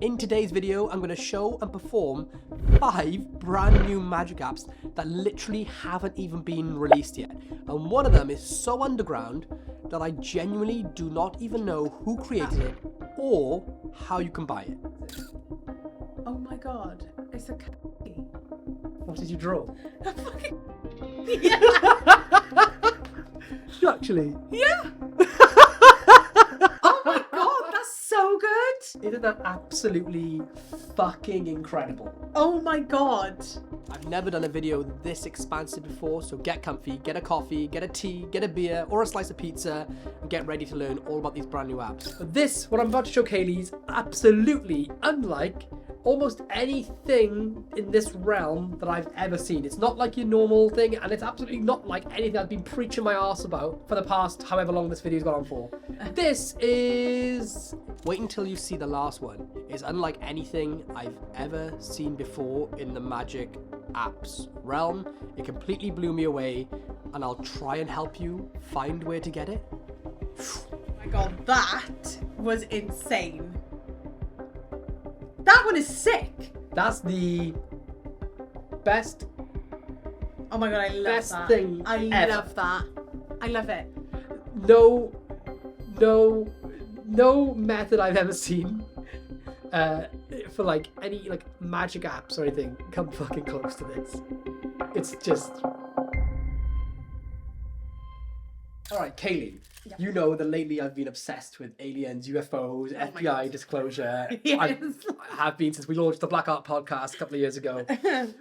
In today's video, I'm going to show and perform 5 brand new magic apps that literally haven't even been released yet. And one of them is so underground that I genuinely do not even know who created it or how you can buy it. Oh my god, it's a What did you draw? A fucking You actually? yeah. Oh my god, that's so good. Isn't that absolutely fucking incredible? Oh my god. I've never done a video this expansive before, so get comfy, get a coffee, get a tea, get a beer or a slice of pizza and get ready to learn all about these brand new apps. But this, what I'm about to show Kaylee, is absolutely unlike almost anything in this realm that I've ever seen. It's not like your normal thing, and it's absolutely not like anything I've been preaching my arse about for the past however long this video's gone on for. This is... Wait until you see the last one. It's unlike anything I've ever seen before in the magic apps realm. It completely blew me away, and I'll try and help you find where to get it. Oh my god, that was insane. That one is sick. That's the best Oh my god, I love Best that. thing I ever. love that. I love it. no method I've ever seen for like any like magic apps or anything come fucking close to this. It's just... Alright, Kaylee, Yeah. you know that lately I've been obsessed with aliens, UFOs, my FBI God. disclosure. Yes. I have been since we launched the Black Art podcast a couple of years ago.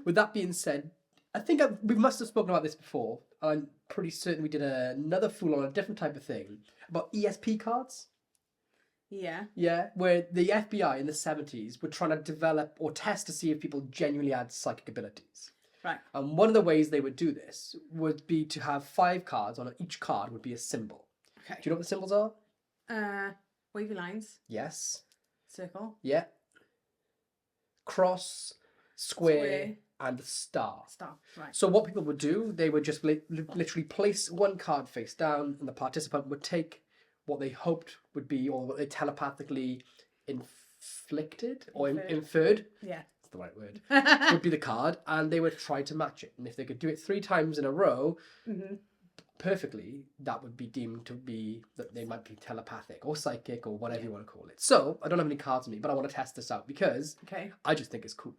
With that being said, I think we must have spoken about this before. I'm pretty certain we did another fool on a different type of thing about ESP cards. Yeah. Yeah, where the FBI in the 70s were trying to develop or test to see if people genuinely had psychic abilities. Right. And one of the ways they would do this would be to have 5 cards. On each card would be a symbol. Okay. Do you know what the symbols are? Wavy lines. Yes. Circle. Yeah. Cross, square, and star. Star. Right. So what people would do, they would just literally place one card face down, and the participant would take what they hoped would be, or what they telepathically inflicted or inferred. Yeah. That's the right word. Would be the card, and they would try to match it. And if they could do it 3 times in a row, perfectly, that would be deemed to be that they might be telepathic or psychic or whatever you want to call it. So I don't have any cards on me, but I want to test this out because Okay. I just think it's cool.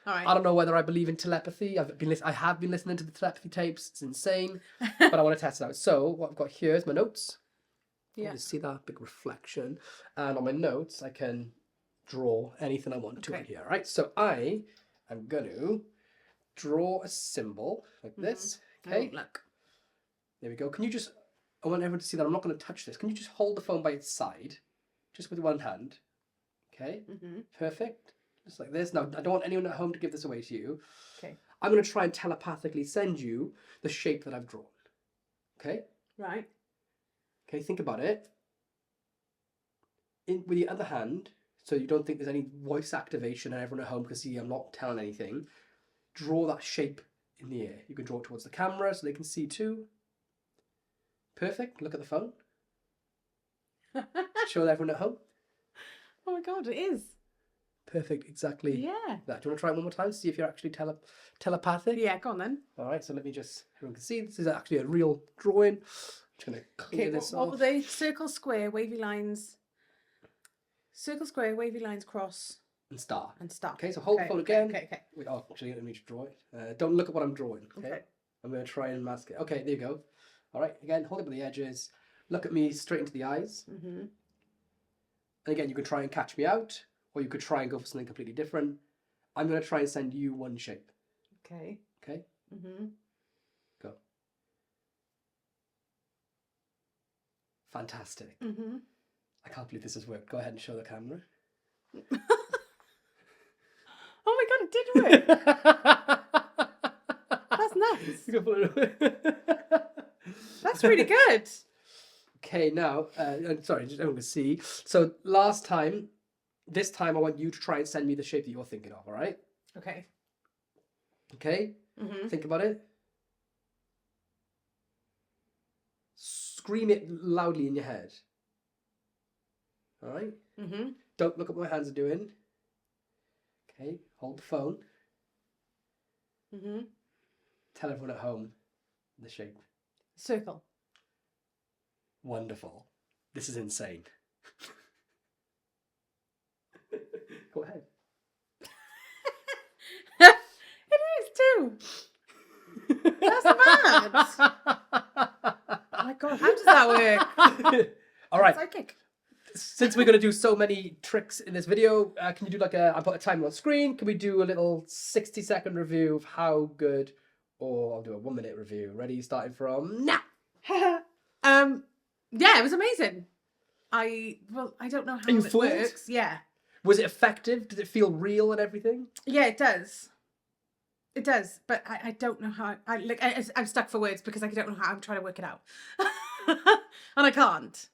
All right. I don't know whether I believe in telepathy. I have been listening to the telepathy tapes. It's insane, but I want to test it out. So what I've got here is my notes. Yeah. You see that big reflection, and on my notes I can draw anything I want to in here. Right. So I am going to draw a symbol like this. Okay. Oh, look. There we go. Can you just... I want everyone to see that I'm not going to touch this. Can you just hold the phone by its side, just with one hand? Okay. Perfect. Just like this. Now, I don't want anyone at home to give this away to you. Okay. I'm going to try and telepathically send you the shape that I've drawn. Okay? Right. Okay, think about it. With the other hand, so you don't think there's any voice activation and everyone at home can see I'm not telling anything, draw that shape in the air. You can draw it towards the camera so they can see too. Perfect. Look at the phone. Show everyone at home. Oh my god, it is. Perfect. Exactly. Yeah. That. Do you want to try it one more time? See if you're actually telepathic? Yeah, go on then. All right. So let me just... Everyone can see this is actually a real drawing. Just going to clear this what off. were they? Circle, square, wavy lines. Circle, square, wavy lines, cross, And star. and star. Okay, so hold the phone again. Okay. Wait, oh, actually, let me just draw it. Don't look at what I'm drawing. Okay. I'm going to try and mask it. Okay, there you go. All right, again, hold it by the edges. Look at me straight into the eyes. And again, you could try and catch me out, or you could try and go for something completely different. I'm going to try and send you one shape. Okay. Okay? Go. Fantastic. I can't believe this has worked. Go ahead and show the camera. Oh my god, it did work. That's nice. You can pull it away. That's really good. Okay, now, sorry, just everyone can see. So this time I want you to try and send me the shape that you're thinking of, all right? Okay. Okay? Think about it. Scream it loudly in your head. All right? Don't look at what my hands are doing. Okay, hold the phone. Mm-hmm. Tell everyone at home the shape. Circle. Wonderful. This is insane. Go ahead. It is too. That's mad. Oh my god, how does that work? All right. Psychic. Since we're going to do so many tricks in this video, can you do like I put a timer on screen. Can we do a little 60-second review of how good, or I'll do a 1-minute review. Ready? Starting from now. Yeah, it was amazing. I don't know how Are you it fooled? works. Yeah. Was it effective? Did it feel real and everything? Yeah, it does. It does, but I don't know how. I'm stuck for words because I don't know how I'm trying to work it out, and I can't.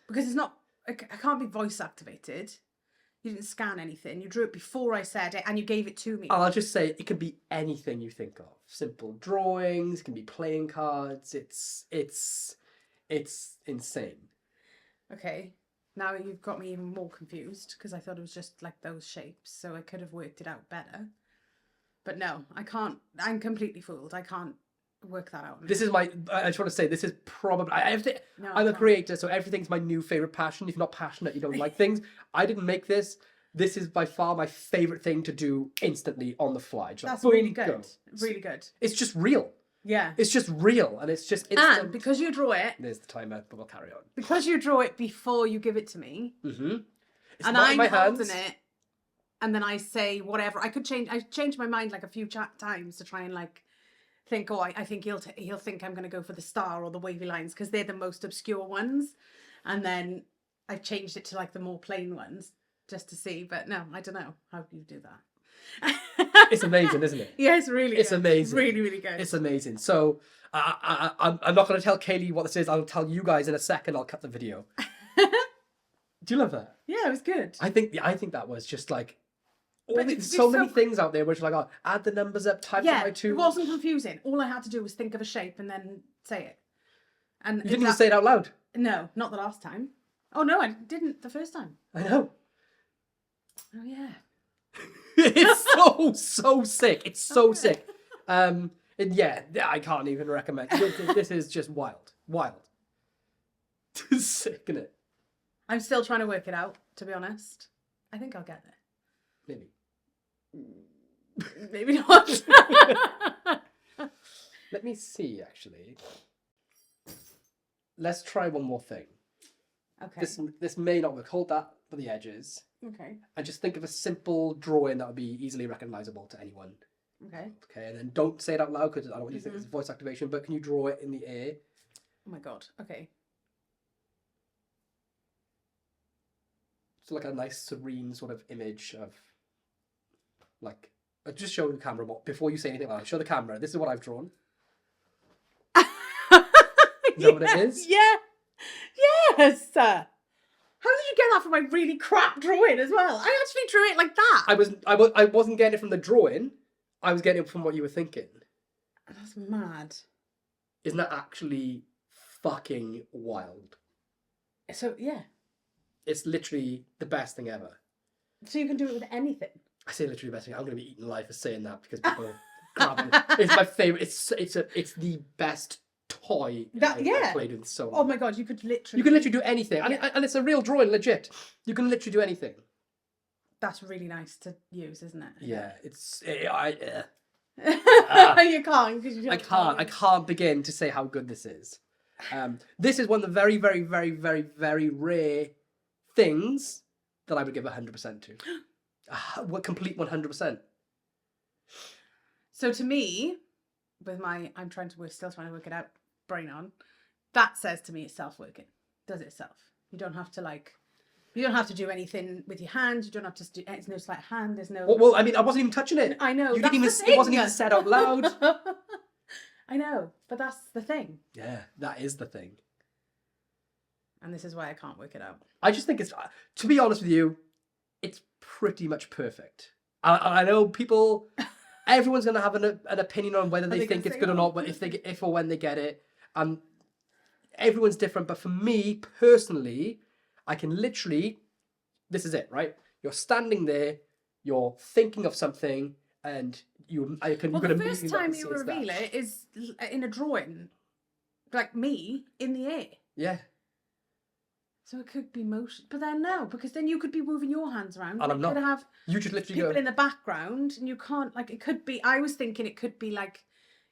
Because it's not. I can't be voice activated. You didn't scan anything. You drew it before I said it, and you gave it to me. I'll just say it can be anything you think of. Simple drawings, can be playing cards. It's insane. Okay. Now you've got me even more confused because I thought it was just like those shapes, so I could have worked it out better. But no, I can't. I'm completely fooled. I can't work that out. This is I just want to say, this is probably... No, I'm a creator, so everything's my new favourite passion. If you're not passionate, you don't like things. I didn't make this. This is by far my favourite thing to do instantly on the fly. Just That's boom, really good. go. Really good. It's just real. Yeah. It's just real, and it's just instant. And because you draw it... There's the timer, but we'll carry on. Because you draw it before you give it to me... Mm-hmm. It's and not in I'm my holding hands. it, and then I say whatever. I changed my mind like a few times to try and like think, oh, I think he'll think I'm going to go for the star or the wavy lines because they're the most obscure ones. And then I've changed it to like the more plain ones just to see. But no, I don't know how you do that. It's amazing, isn't it? Yeah, it's really It's good. amazing. Really, really good. It's amazing. So I'm not going to tell Kaylee what this is. I'll tell you guys in a second. I'll cut the video. Do you love that? Yeah, it was good. I think that was just like... It's so many things out there where it's like, oh, add the numbers up, times it by 2. It wasn't confusing. All I had to do was think of a shape and then say it. And You didn't even say it out loud. No, not the last time. Oh no, I didn't the first time. I know. Oh yeah. It's so sick. It's so sick. Yeah, I can't even recommend. This is just wild. Sick, isn't it? I'm still trying to work it out, to be honest. I think I'll get there. Maybe. Maybe not. Let me see, actually. Let's try one more thing. Okay. This may not work. Hold that for the edges. Okay. And just think of a simple drawing that would be easily recognizable to anyone. Okay. Okay, and then don't say it out loud because I don't want you to think it's voice activation, but can you draw it in the air? Oh my god. Okay. So like a nice serene sort of image of, like, just show the camera before you say anything like that. Show the camera. This is what I've drawn. Is that what it is? Yeah. Yes. How did you get that from my really crap drawing as well? I actually drew it like that. I wasn't getting it from the drawing. I was getting it from what you were thinking. That's mad. Isn't that actually fucking wild? So yeah. It's literally the best thing ever. So you can do it with anything. I say literally the best thing. I'm going to be eating life for saying that because people grabbing it. It's my favourite. It's the best toy I've played with so long. Oh my god, you could literally do anything. And it's a real drawing, legit. You can literally do anything. That's really nice to use, isn't it? Yeah, You can't because you I can't begin to say how good this is. This is one of the very, very, very, very, very rare things that I would give 100% to. Complete 100%. So to me, with my still trying to work it out, brain on, that says to me it's self-working. Does it itself. You don't have to do anything with your hand. You don't have to do. It's no sleight of hand. There's no. Well, I mean, I wasn't even touching it. I know. You didn't even. It wasn't even said out loud. I know, but that's the thing. Yeah, that is the thing. And this is why I can't work it out. I just think it's. To be honest with you, it's pretty much perfect. I know people. Everyone's going to have an opinion on whether they think it's good or not, but if or when they get it. Everyone's different, but for me personally, I can literally, this is it, right? You're standing there, you're thinking of something and you can. Well, you the can first immediately time see you it's reveal that. it is in a drawing, like me in the air. Yeah. So it could be motion, but then no, because then you could be moving your hands around. And I'm not. Could have You just literally people go. in the background, and you can't like. It could be. I was thinking it could be like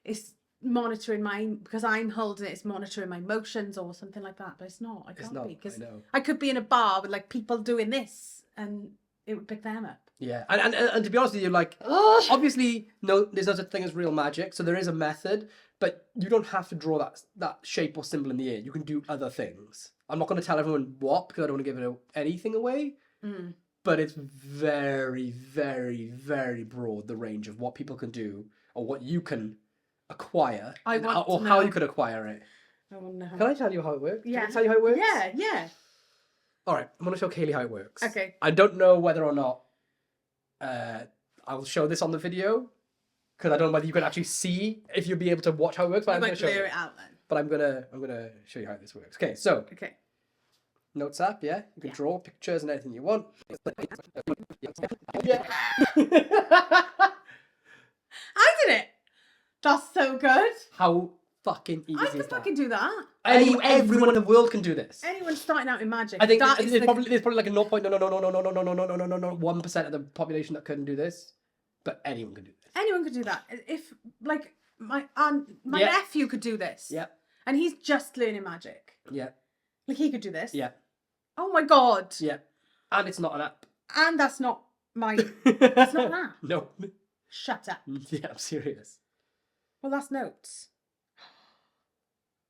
it's monitoring because I'm holding it. It's monitoring my motions or something like that. But it's not. It's not. Be because I know. I could be in a bar with like people doing this, and it would pick them up. Yeah, and to be honest with you, like, obviously, no, there's no such thing as real magic, so there is a method, but you don't have to draw that shape or symbol in the air. You can do other things. I'm not going to tell everyone what, because I don't want to give anything away, but it's very, very, very broad, the range of what people can do, or what you can acquire, or how you could acquire it. I want to know. Can I tell you how it works? Yeah. Can I tell you how it works? Yeah, yeah. All right, I'm going to show Kaylee how it works. Okay. I don't know whether or not I'll show this on the video because I don't know whether you can actually see if you'll be able to watch how it works. But I I'm going might to show blur you. it out then. But I'm gonna show you how this works. Okay, so Okay. Notes app, yeah, you can draw pictures and anything you want. Yeah. I did it. That's so good. How fucking easy I is could that? fucking do that. Everyone in the world can do this. Anyone starting out in magic. I think that there's probably like a 0.1% of the population that couldn't do this, but anyone can do this. Anyone could do that. If like my nephew could do this. Yeah. And he's just learning magic. Yeah. Like he could do this. Yeah. Oh my god. Yeah. And it's not an app. And that's not my. That's not an app. No. Shut up. Yeah, I'm serious. Well, that's notes.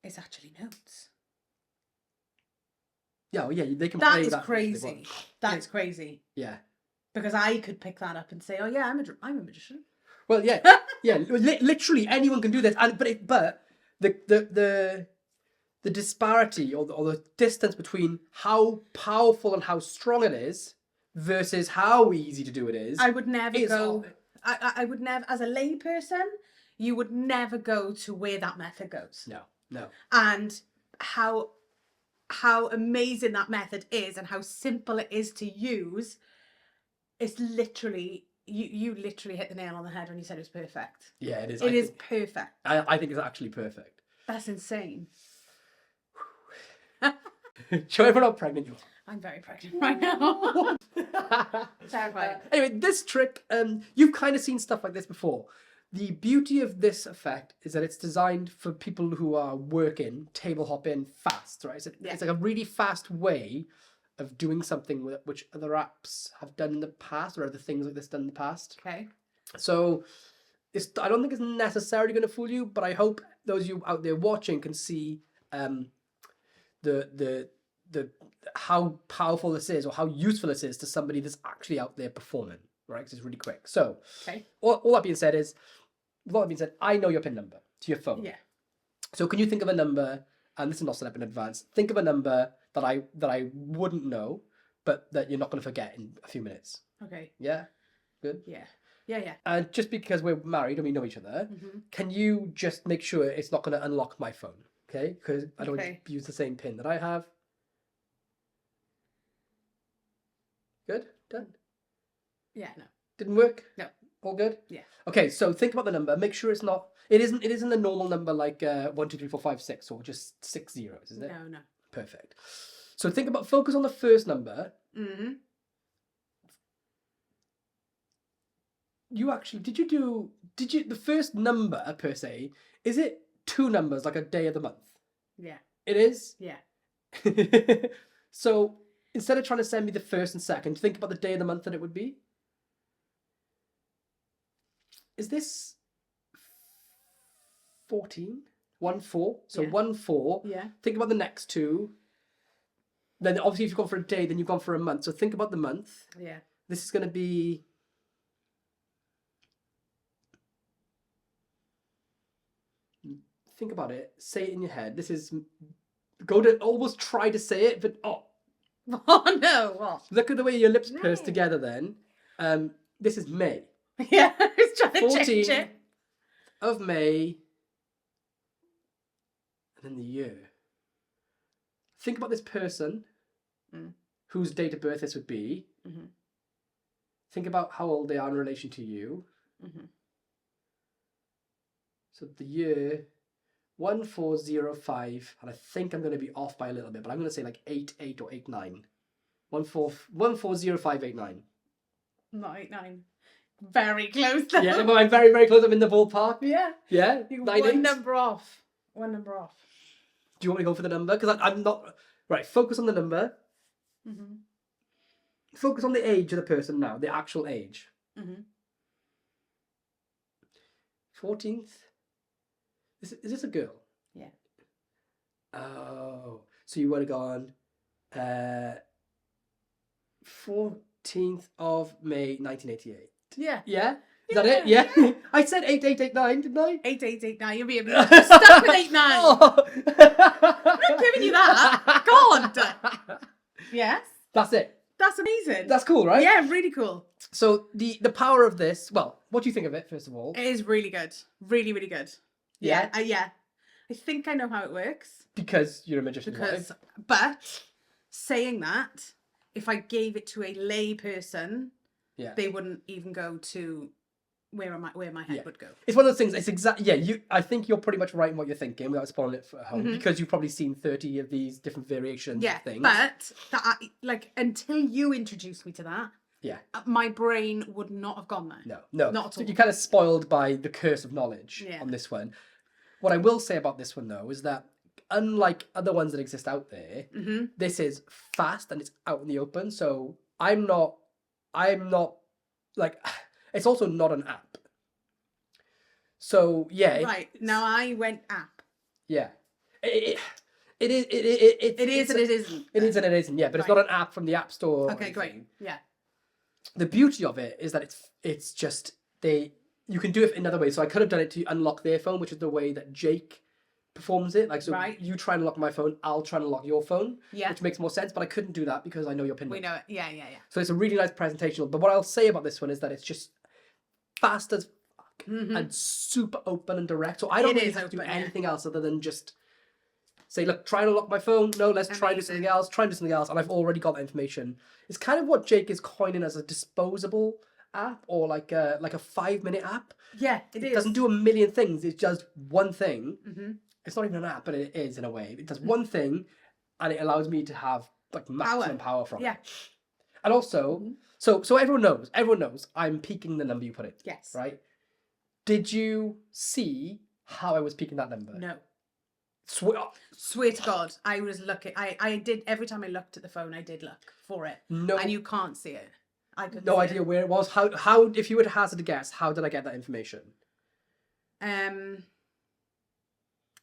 It's actually notes. Yeah, well, yeah, they can That play is that. crazy. That is crazy. Yeah. Because I could pick that up and say, "Oh yeah, I'm a magician." Well, yeah, yeah. Literally, anyone can do this, but the disparity or the distance between how powerful and how strong it is versus how easy to do it is. I would never go. I would never, as a lay person, you would never go to where that method goes. No. And how amazing that method is and how simple it is to use. It's literally you literally hit the nail on the head when you said it was perfect. Yeah, it is. It is perfect. I think it's actually perfect. That's insane. Show everyone how pregnant you are. I'm very pregnant right now. Terrifying. Anyway, this trick, you've kind of seen stuff like this before. The beauty of this effect is that it's designed for people who are working, table hopping fast, right? It's like a really fast way of doing something which other apps have done in the past, or other things like this done in the past. Okay. So I don't think it's necessarily going to fool you, but I hope those of you out there watching can see the how powerful this is, or how useful this is to somebody that's actually out there performing, right? Because it's really quick. So all that being said, I know your PIN number to your phone. Yeah. So can you think of a number, and this is not set up in advance, think of a number that I wouldn't know, but that you're not going to forget in a few minutes. Okay. Yeah? Good? Yeah. And just because we're married and we know each other, can you just make sure it's not going to unlock my phone? Okay? Because I don't use the same PIN that I have. Good? Done? Yeah, no. Didn't work? No. All good? Yeah. Okay, so think about the number. Make sure it isn't a normal number like 1, 2, 3, 4, 5, 6, or just 6 zeros, is it? No. Perfect. So focus on the first number. Mm-hmm. You actually, the first number per se, is it 2 numbers like a day of the month? Yeah. It is? Yeah. So instead of trying to send me the first and second, think about the day of the month that it would be. Is this 14? 1, 4. So 1, 4. Yeah. Think about the next 2. Then obviously if you've gone for a day, then you've gone for a month. So think about the month. Yeah. This is going to be... Think about it. Say it in your head. This is... Go to almost try to say it, but... Oh no, what? Look at the way your lips purse together then. This is May. Yeah, I was trying to change 14th it. of May. And then the year. Think about this person whose date of birth this would be. think about how old they are in relation to you. Mm-hmm. So the year 1405, and I think I'm going to be off by a little bit, but I'm going to say like 88 or 89. 140589. Not 89. Very close though. Yeah, but I'm very, very close. I'm in the ballpark. Yeah. Yeah? You're 98. one number off. One number off. Do you want me to go for the number? Because I'm not... Right, focus on the number. Mm-hmm. Focus on the age of the person now, the actual age. Mm-hmm. 14th? Is this a girl? Yeah. Oh, so you would have gone 14th of May 1988. Yeah. Yeah? Is that it? Yeah? I said 8889, didn't I? 8889. You'll be stuck with 89. Oh. I'm not giving you that. God. Yes. That's it. That's amazing. That's cool, right? Yeah, really cool. So the power of this, well, what do you think of it, first of all? It is really good. Really, really good. Yeah? Yeah. I think I know how it works. Because you're a magician's wife. But saying that, if I gave it to a lay person, they wouldn't even go to where my head would go. It's one of those things. It's I think you're pretty much right in what you're thinking without spoiling it for home, because you've probably seen 30 of these different variations of things. But until you introduced me to that, my brain would not have gone there. No, not at so all. you're kind of spoiled by the curse of knowledge on this one. What I will say about this one though is that unlike other ones that exist out there, this is fast and it's out in the open. So I'm not like, it's also not an app. So yeah. Right, now I went app. Yeah. It is and it isn't. It is and it isn't, yeah. But it's not an app from the App Store. Okay, great. Yeah. The beauty of it is that it's just you can do it in other ways. So I could have done it to unlock their phone, which is the way that Jake performs it. Like, so you try and unlock my phone, I'll try and unlock your phone. Yeah. Which makes more sense, but I couldn't do that because I know your PIN. We know it. Yeah. So it's a really nice presentation. But what I'll say about this one is that it's just fast as fuck and super open and direct. So I don't really have to do anything else other than just say, look, try and unlock my phone. No, let's try and do something else. Try and do something else. And I've already got that information. It's kind of what Jake is coining as a disposable app or like a 5-minute app. Yeah, it is. It doesn't do a million things. It does one thing. It's not even an app, but it is in a way. It does one thing and it allows me to have like maximum power from it. And also, so everyone knows I'm peaking the number you put in. Yes. Right? Did you see how I was peaking that number? No. Swear to God, I was looking. I did, every time I looked at the phone, I did look for it. No. And you can't see it. I couldn't no idea where it was. How if you would hazard a guess, how did I get that information?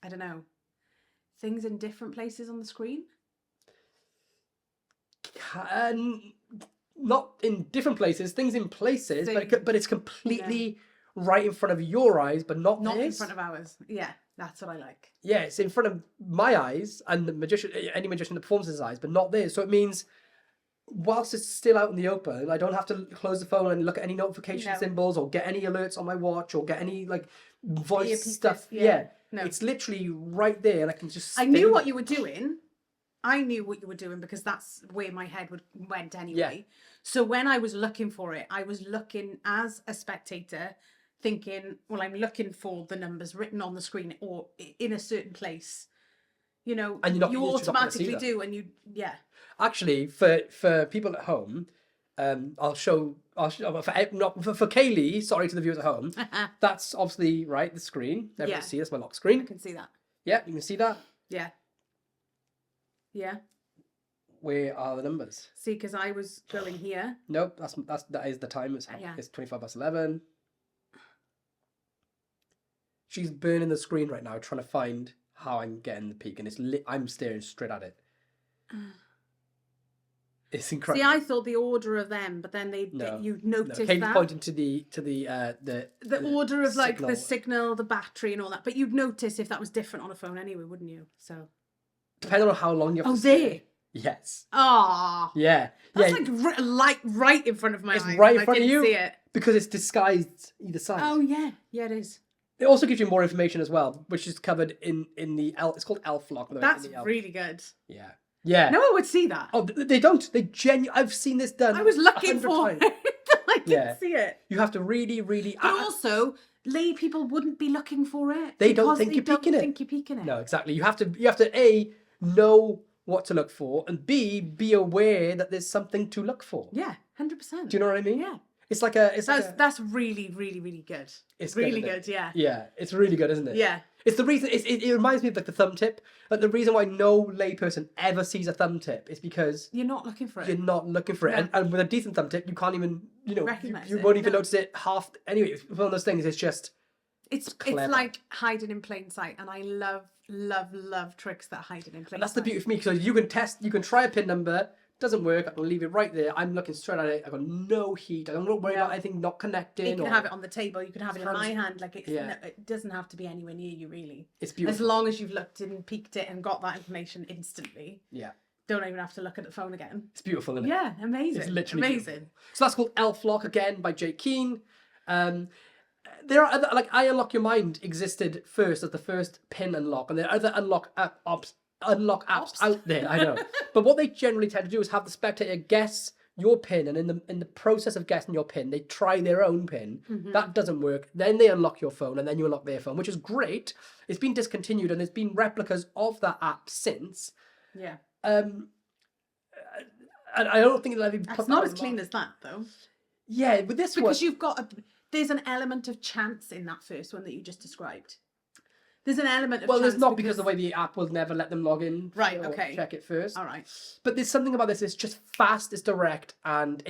I don't know. Things in different places on the screen? Not in different places, things in places, but it's completely right in front of your eyes, but not in front of ours. Yeah, that's what I like. Yeah, it's in front of my eyes and any magician that performs his eyes, but not theirs. So it means whilst it's still out in the open, I don't have to close the phone and look at any notification symbols or get any alerts on my watch or get any like voice stuff. Yeah. No. It's literally right there and I can just I knew what you were doing. I knew what you were doing because that's where my head went anyway. Yeah. So when I was looking for it, I was looking as a spectator thinking, well, I'm looking for the numbers written on the screen or in a certain place. You know, and you automatically do and Actually, for people at home, I'll show for Kaylee, sorry to the viewers at home, that's obviously the screen. Everyone can see that's my lock screen. I can see that. Yeah, you can see that. Yeah. Yeah. Where are the numbers? See, because I was going here. Nope, that is the time. It's 25:11. She's burning the screen right now, trying to find how I'm getting the peak, and I'm staring straight at it. It's incredible. See, I thought the order of them, but then you noticed that. Kate's pointing to the order of like the signal, the battery, and all that. But you'd notice if that was different on a phone anyway, wouldn't you? So depending on how long you have to stay. Yes. Ah. Yeah. That's like right in front of my eyes. It's right in front of you. See it. Because it's disguised either side. Oh yeah, yeah it is. It also gives you more information as well, which is covered in the it's called ElfLock. That's really good. Yeah. Yeah. No one would see that. Oh, they don't. I've seen this done. I was looking for it. I can see it. You have to really, really... But also, lay people wouldn't be looking for it. They don't think you're peeking it. No, exactly. You have to A, know what to look for, and B, be aware that there's something to look for. Yeah, 100%. Do you know what I mean? Yeah. It's like that's really, really, really good. It's really good, yeah. Yeah, it's really good, isn't it? Yeah. It's the reason, it reminds me of like the thumb tip. Like the reason why no layperson ever sees a thumb tip is because... You're not looking for it. You're not looking for it. No. And with a decent thumb tip, you can't even, Recognize you it. won't even notice it half... Anyway, it's one of those things, it's just... It's like hiding in plain sight, and I love tricks that hide it in plain sight. And that's the beauty for me, because you can try a PIN number, doesn't work, I can leave it right there, I'm looking straight at it, I've got no heat, I don't worry about anything not connecting. You can have it on the table, you can have it in my hand, like it doesn't have to be anywhere near you, really. It's beautiful. As long as you've looked and peeked it and got that information instantly. Yeah. Don't even have to look at the phone again. It's beautiful, isn't it? Yeah, amazing. It's literally amazing. Beautiful. So that's called ElfLock, again, by Jake Keane. There are other, like I Unlock Your Mind existed first as the first PIN unlock, and there are other unlock apps out there, I know. But what they generally tend to do is have the spectator guess your PIN, and in the process of guessing your PIN, they try their own PIN. That doesn't work. Then they unlock your phone, and then you unlock their phone, which is great. It's been discontinued, and there's been replicas of that app since. Yeah. And I don't think that it's not as clean as that, though. Yeah, with this one, because you've got there's an element of chance in that first one that you just described. There's an element of chance. Well, there's not because the way the app will never let them log in. Right, okay. Check it first. All right. But there's something about this, it's just fast, it's direct, and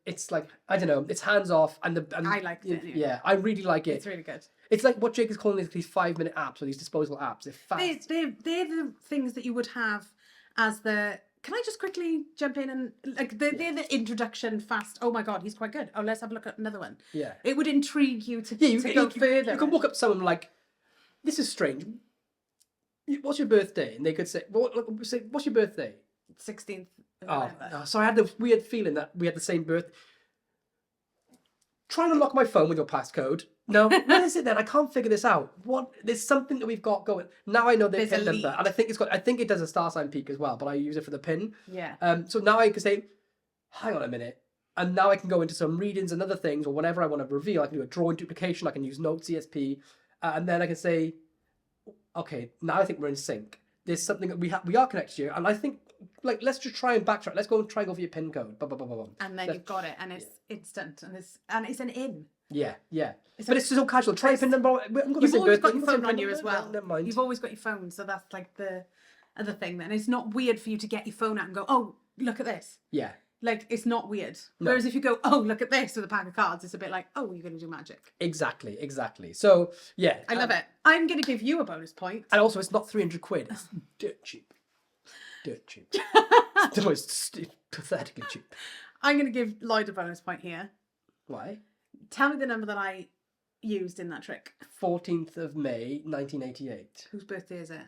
it's like, I don't know, it's hands off. And I like it. Anyway. Yeah, I really like it. It's really good. It's like what Jake is calling these 5-minute apps, or these disposable apps. They're fast. They're the things that you would have as the... Can I just quickly jump in and like they're the introduction fast. Oh my god, he's quite good. Oh, let's have a look at another one. Yeah, it would intrigue you to go further. You can walk up to someone like, "This is strange. What's your birthday?" And they could say, "What's your birthday?" 16th. Oh, so I had the weird feeling that we had the same birth. Trying to lock my phone with your passcode. No, what is it then? I can't figure this out. There's something that we've got going. Now I know the PIN number, and I think it does a star sign peak as well, but I use it for the PIN. Yeah. So now I can say, hang on a minute, and now I can go into some readings and other things, or whatever I want to reveal. I can do a drawing duplication. I can use Not.ESP, and then I can say, okay, now I think we're in sync. There's something that we are connected here, and I think, like, let's just try and backtrack. Let's go and try and go for your PIN code. And then you've got it, and it's instant, and it's an in. Yeah, yeah. But it's so casual. Try a PIN number. You've always got your phone on you as well. Never mind. You've always got your phone, so that's like the other thing. Then it's not weird for you to get your phone out and go, "Oh, look at this." Yeah. Like, it's not weird. No. Whereas if you go, "Oh, look at this," with a pack of cards, it's a bit like, "Oh, you're going to do magic." Exactly. So yeah, I love it. I'm going to give you a bonus point. And also, it's not 300 quid. It's dirt cheap. It's the most pathetically cheap. I'm going to give Lloyd a bonus point here. Why? Tell me the number that I used in that trick. 14th of May, 1988. Whose birthday is it?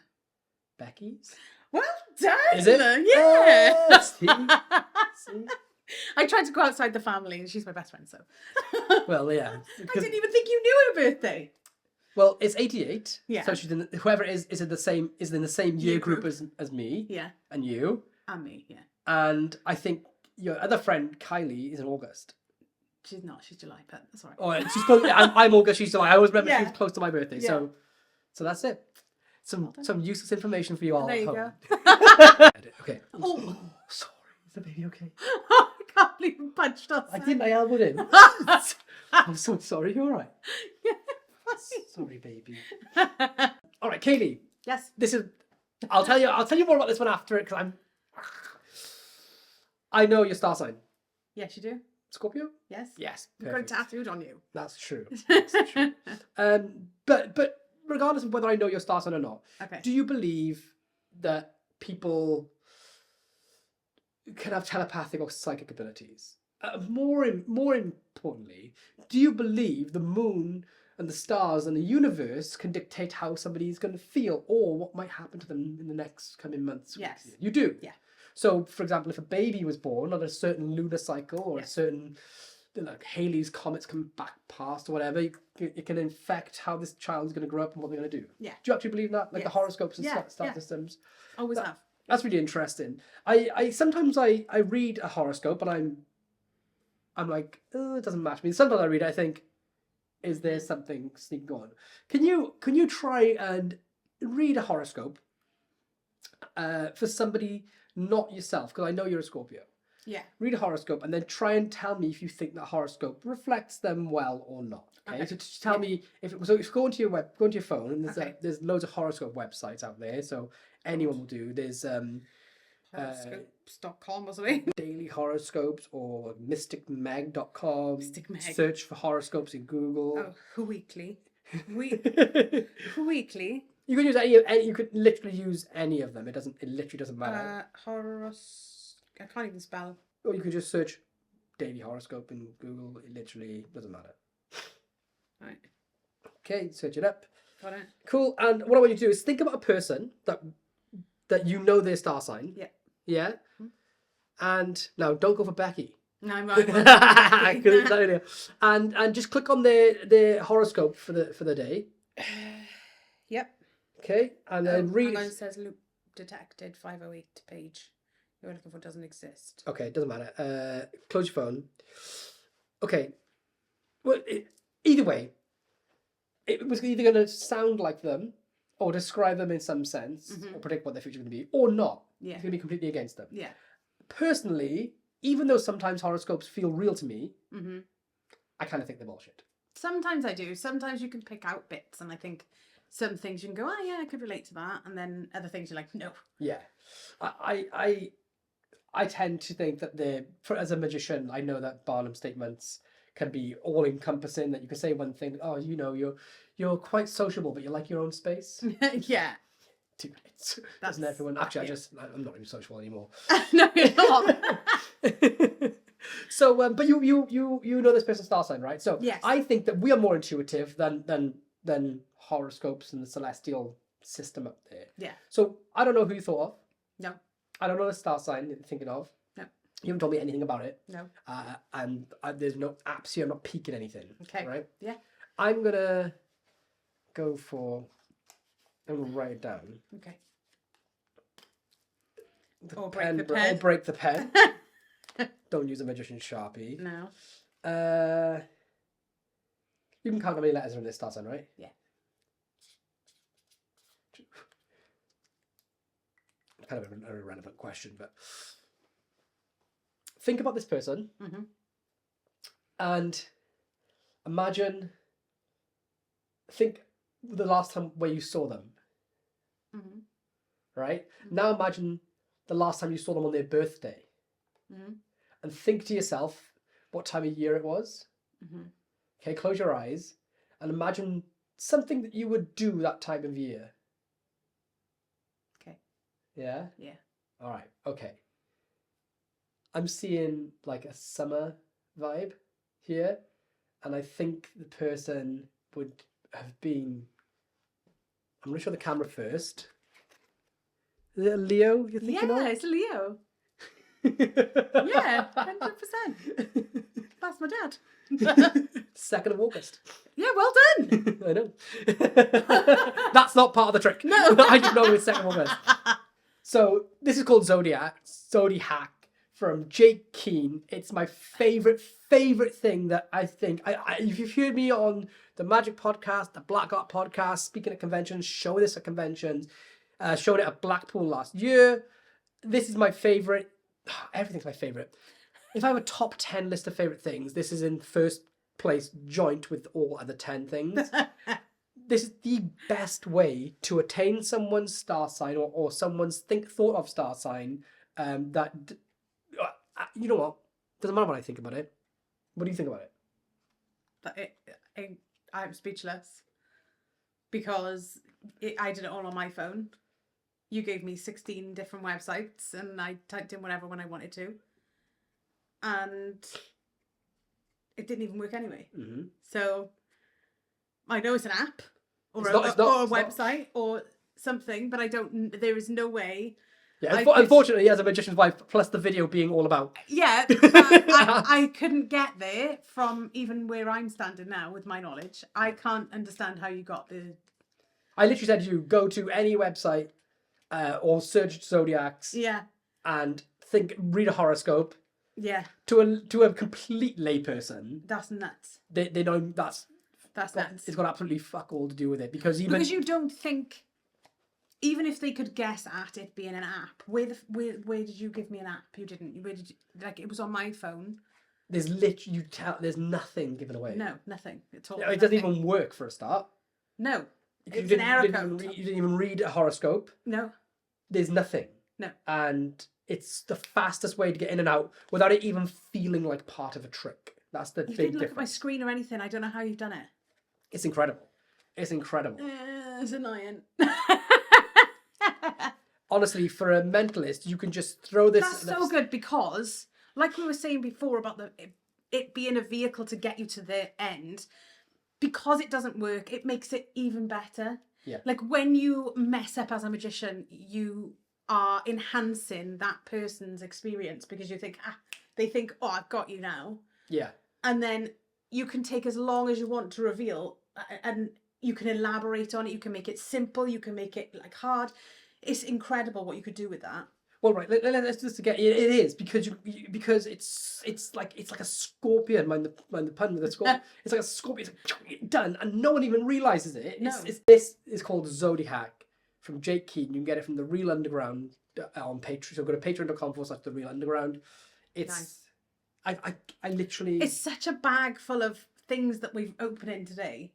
Becky's. Well done! Is it? Yeah! See? I tried to go outside the family, and she's my best friend, so... Well, yeah. I didn't even think you knew her birthday. Well, it's 88. Yeah. So she's whoever it is in the same year group as me. Yeah. And you. And me, yeah. And I think your other friend, Kylie, is in August. She's not. She's July, but that's all right. Oh, she's close. I'm August. She's July. I always remember she was close to my birthday. Yeah. So that's it. Some useless information for you all. There you go. Okay. Oh, sorry. Is the baby okay? I can't believe you punched us. I didn't. I elbowed him. I'm so sorry. You all right? Yeah. Sorry, baby. All right, Kaylee. Yes. This is. I'll tell you more about this one after it, because I know your star sign. Yes, you do. Scorpio? Yes. Yes. You've got it tattooed on you. That's true. That's true. But regardless of whether I know your star sign or not, do you believe that people can have telepathic or psychic abilities? More importantly, do you believe the moon and the stars and the universe can dictate how somebody is going to feel, or what might happen to them in the next coming months? Yes. You do? Yeah. So, for example, if a baby was born on a certain lunar cycle, or a certain, like, Halley's comets come back past or whatever, it can affect how this child is going to grow up and what they're going to do. Yeah. Do you actually believe in that? Like the horoscopes and star systems? Always have. That's really interesting. I sometimes I read a horoscope, and I'm like, oh, it doesn't match me. Sometimes I read it, I think, is there something sneaking on? Can you try and read a horoscope for somebody not yourself? Because I know you're a Scorpio. Yeah. Read a horoscope and then try and tell me if you think that horoscope reflects them well or not. Okay. So just tell me if you go into your phone, and there's loads of horoscope websites out there. So anyone will do. There's horoscopes.com or something. Daily horoscopes or mysticmeg.com. Mystic Meg. Search for horoscopes in Google. Oh, Who Weekly. Who Weekly. You could use any. You could literally use any of them. It literally doesn't matter. I can't even spell. Or you could just search daily horoscope in Google. It literally doesn't matter. Right. Okay, search it up. Got it. Cool. And what I want you to do is think about a person that you know their star sign. Yeah. Yeah. Mm-hmm. And now don't go for Becky. No, I'm right. And just click on their horoscope for the day. Yep. Okay, and then read. And it says loop detected 508 page. You're looking for doesn't exist. Okay, it doesn't matter. Close your phone. Okay. Well, either way, it was either going to sound like them or describe them in some sense or predict what their future is going to be, or not. Yeah. It's going to be completely against them. Yeah. Personally, even though sometimes horoscopes feel real to me, I kind of think they're bullshit. Sometimes I do. Sometimes you can pick out bits, and I think some things you can go, oh yeah, I could relate to that, and then other things you're like, no. Yeah, I tend to think that as a magician, I know that Barnum statements can be all encompassing. That you can say one thing, oh, you're quite sociable, but you like your own space. Yeah. 2 minutes. Doesn't everyone? Actually, I'm not even sociable anymore. No, you're not. So, but you know this person's star sign, right? So, yes. I think that we are more intuitive than horoscopes and the celestial system up there. Yeah. So, I don't know who you thought of. No. I don't know the star sign you're thinking of. No. You haven't told me anything about it. No. And there's no apps here. I'm not peeking anything. Okay. Right? Yeah. I'm gonna go for. I'm gonna write it down. Okay. Or break the pen. Or break the pen. Don't use a magician's Sharpie. No. You can count how many letters are in this star sign, right? Yeah. Kind of an irrelevant question, but think about this person and think the last time where you saw them. Right? Now imagine the last time you saw them on their birthday. And think to yourself what time of year it was. Okay, close your eyes and imagine something that you would do that time of year. Okay. Yeah? Yeah. All right, okay. I'm seeing like a summer vibe here, and I think the person would have been. I'm going to show the camera first. Is it a Leo you're thinking of? Yeah, it's a Leo. Yeah, 100%. That's my dad. 2nd of August. Yeah, well done. I know. That's not part of the trick. No. I didn't know it was 2nd of August. So this is called ZodiHack from Jake Keen. It's my favorite thing that I think. If you've heard me on the Magic Podcast, the Black Art Podcast, speaking at conventions, showing this at conventions, showing it at Blackpool last year. This is my favorite. Everything's my favorite. If I have a top 10 list of favorite things, this is in first place, joint with all other 10 things. This is the best way to attain someone's star sign or someone's thought of star sign. That you know what? Doesn't matter what I think about it. What do you think about it? I'm speechless because I did it all on my phone. You gave me 16 different websites and I typed in whatever when I wanted to. And it didn't even work anyway. So I know it's an app or a website or something, but there is no way. Yeah, unfortunately, as a magician's wife, plus the video being all about. Yeah, but I couldn't get there from even where I'm standing now with my knowledge. I can't understand how you got the... I literally said to you, go to any website or search zodiacs. Yeah. And read a horoscope Yeah, To a complete layperson, that's nuts. they know that's nuts. it's got absolutely fuck all to do with it, because you don't think, even if they could guess at it being an app, where did you give me an app? You didn't. Where did you, like, it was on my phone. there's literally there's nothing given away. No, nothing at all. It doesn't even work for a start. No, it's an error code. You didn't even read a horoscope. No. There's nothing. No. And it's the fastest way to get in and out without it even feeling like part of a trick. That's the big difference. You didn't look at my screen or anything. I don't know how you've done it. It's incredible. It's incredible. It's annoying. Honestly, for a mentalist, you can just throw this... That's so good, because, like we were saying before about it being a vehicle to get you to the end, because it doesn't work, it makes it even better. Yeah. Like, when you mess up as a magician, you are enhancing that person's experience, because you think, they think, oh, I've got you now. Yeah. And then you can take as long as you want to reveal, and you can elaborate on it, you can make it simple, you can make it like hard. It's incredible what you could do with that. Well, right, let's just get it is because because it's like a scorpion. Mind the pun with the scorpion. It's like a scorpion. It's like, done, and no one even realizes it. This is called ZodiHack from Jake Keaton. You can get it from the Real Underground on Patreon. So go to patreon.com/the Real Underground. It's nice. I literally. It's such a bag full of things that we've opened in today.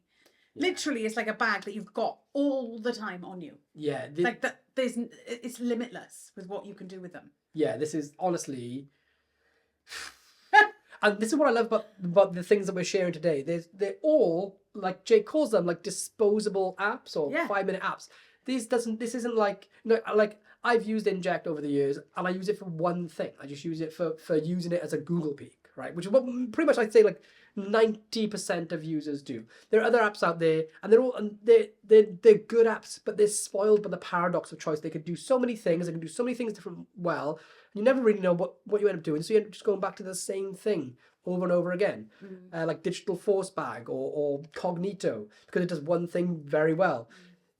Yeah. Literally, it's like a bag that you've got all the time on you. Yeah. Like that. It's limitless with what you can do with them. Yeah, this is honestly, and this is what I love about the things that we're sharing today. They're all, like Jake calls them, like disposable apps or 5-minute apps. This isn't like, like I've used Inject over the years, and I use it for one thing. I just use it for using it as a Google peek, right? Which is what pretty much I'd say like 90% of users do. There are other apps out there, and they're good apps, but they're spoiled by the paradox of choice. They can do so many things. They can do so many things different well. And you never really know what you end up doing. So you end up just going back to the same thing over and over again, like Digital Force Bag or Cognito, because it does one thing very well.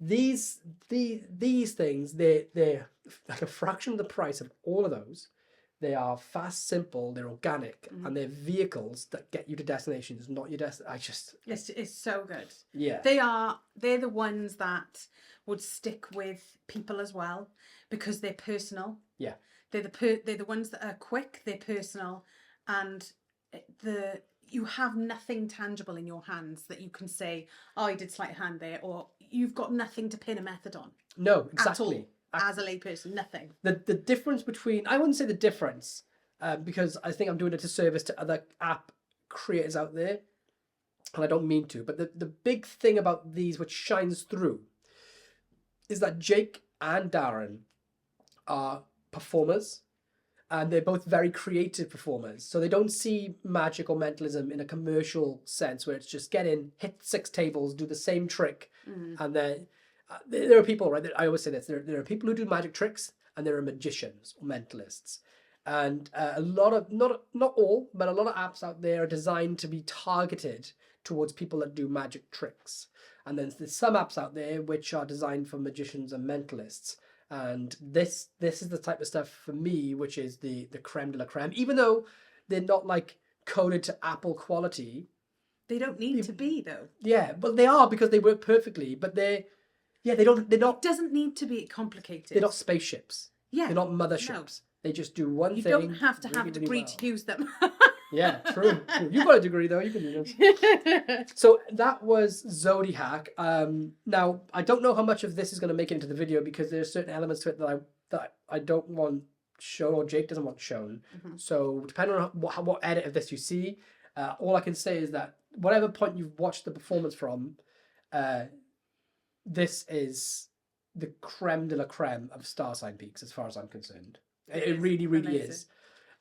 These things, they're like a fraction of the price of all of those. They are fast, simple, they're organic, and they're vehicles that get you to destinations, not your destination. It's so good. Yeah. They're the ones that would stick with people as well, because they're personal. Yeah. They're the ones that are quick, they're personal, and you have nothing tangible in your hands that you can say, oh, I did sleight of hand there, or you've got nothing to pin a method on. No, exactly. At all. As a layperson, nothing. The difference between, I wouldn't say the difference, because I think I'm doing a disservice to other app creators out there, and I don't mean to, but the big thing about these, which shines through, is that Jake and Darren are performers, and they're both very creative performers. So they don't see magic or mentalism in a commercial sense, where it's just get in, hit 6 tables, do the same trick, and then... there are people, right? I always say this. There are people who do magic tricks, and there are magicians or mentalists, and a lot of not all, but a lot of apps out there are designed to be targeted towards people that do magic tricks. And then there's some apps out there which are designed for magicians and mentalists. And this is the type of stuff for me, which is the creme de la creme. Even though they're not like coded to Apple quality, they don't need to be though. Yeah, but they are, because they work perfectly. But they're not. It doesn't need to be complicated. They're not spaceships. Yeah. They're not motherships. No. They just do one thing. You don't have to have a degree to use them. Yeah, true. You've got a degree though. You can do this. So that was ZodiHack. Now I don't know how much of this is going to make it into the video, because there's certain elements to it that I don't want shown, or Jake doesn't want shown. So depending on what edit of this you see, all I can say is that whatever point you've watched the performance from, this is the creme de la creme of star sign peaks, as far as I'm concerned. It really, really is.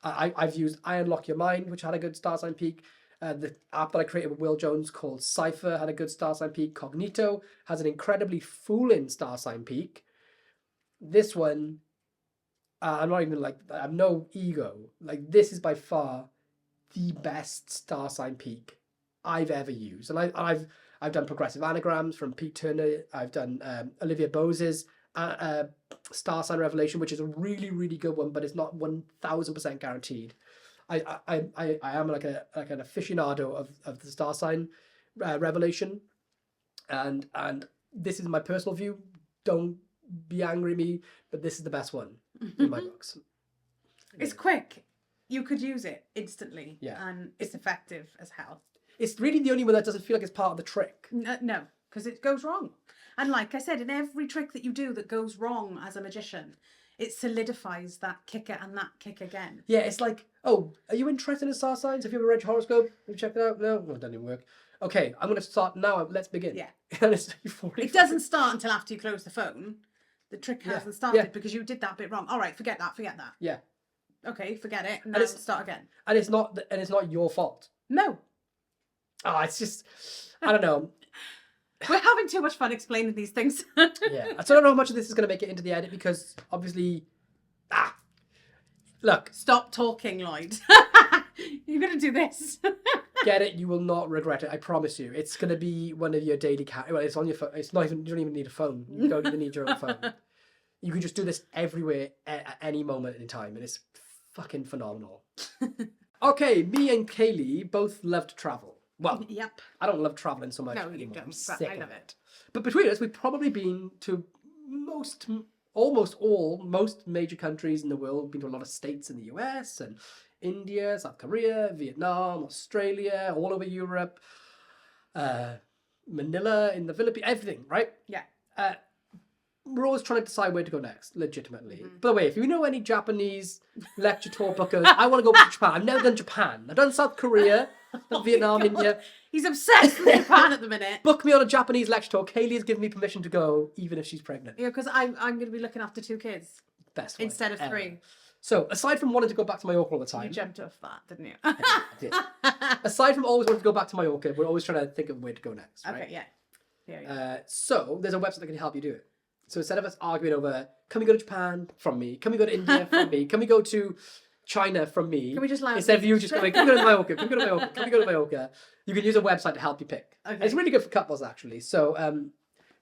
I've used ElfLock Your Mind, which had a good star sign peak. The app that I created with Will Jones called Cypher had a good star sign peak. Cognito has an incredibly fooling star sign peak. This one, I'm not even like, I have no ego. Like, this is by far the best star sign peak I've ever used. And I've done progressive anagrams from Pete Turner. I've done Olivia Bose's Star Sign Revelation, which is a really, really good one, but it's not 1000% guaranteed. I am like an aficionado of the star sign revelation, and this is my personal view. Don't be angry at me, but this is the best one in my books. It's quick. You could use it instantly. Yeah. And it's effective as hell. It's really the only one that doesn't feel like it's part of the trick. No, because it goes wrong. And like I said, in every trick that you do that goes wrong as a magician, it solidifies that kicker and that kick again. Yeah, it's like, oh, are you interested in star signs? Have you ever read your horoscope? Have you checked it out? No, well, it doesn't even work. Okay, I'm going to start now. Let's begin. Yeah. It doesn't start until after you close the phone. The trick hasn't started because you did that bit wrong. All right, forget that. Yeah. Okay, forget it. Now start again. And it's not your fault. No. Oh, it's just, I don't know. We're having too much fun explaining these things. Yeah. I don't know how much of this is going to make it into the edit because obviously, look. Stop talking, Lloyd. You're going to do this. Get it? You will not regret it. I promise you. It's going to be one of your daily well, it's on your phone. It's not even, you don't even need a phone. You don't even need your own phone. You can just do this everywhere at any moment in time. And it's fucking phenomenal. Okay, me and Kaylee both love to travel. Well, yep. I don't love traveling so much No, anymore. you don't. I'm But sick I of love it. But between us, we've probably been to most major countries in the world. We've been to a lot of states in the US and India, South Korea, Vietnam, Australia, all over Europe, Manila in the Philippines, everything, right? Yeah. We're always trying to decide where to go next, legitimately. By the way, if you know any Japanese lecture tour bookers, I want to go to Japan. I've never done Japan. I've done South Korea, Vietnam, India. He's obsessed with Japan at the minute. Book me on a Japanese lecture tour. Kaylee has given me permission to go, even if she's pregnant. Yeah, because I'm going to be looking after 2 kids. Best way instead of ever. 3. So, aside from wanting to go back to Mallorca all the time... You jumped off that, didn't you? I did. Aside from always wanting to go back to Mallorca, we're always trying to think of where to go next, right? Okay, yeah. So, there's a website that can help you do it. So instead of us arguing over, can we go to Japan from me? Can we go to India from me? Can we go to China from me? Can we just instead of you just going, can we go to Mallorca? Can we go to Mallorca? Can we go to Mallorca? You can use a website to help you pick. Okay. And it's really good for couples, actually. So,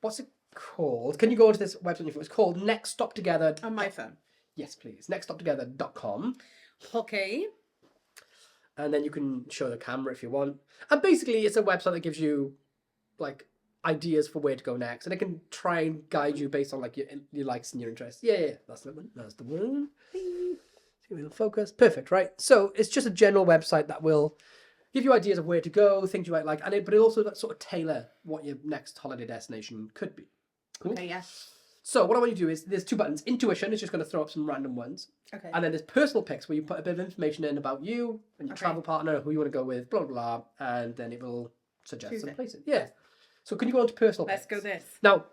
what's it called? Can you go onto this website on your phone? It's called Next Stop Together. On my phone. Yes, please. nextstoptogether.com. Okay. And then you can show the camera if you want. And basically, it's a website that gives you, like, ideas for where to go next, and it can try and guide you based on like your likes and your interests. Yeah, that's the one. That's the one. See, it'll focus. Perfect, right? So it's just a general website that will give you ideas of where to go, things you might like, but it also sort of tailor what your next holiday destination could be. Cool? Okay, yeah. So what I want you to do is there's 2 buttons. Intuition is just going to throw up some random ones. Okay. And then there's personal picks where you put a bit of information in about you and your travel partner, who you want to go with, blah blah blah, and then it will suggest some places. Yeah. So can you go on to personal Let's picks? go this. Now,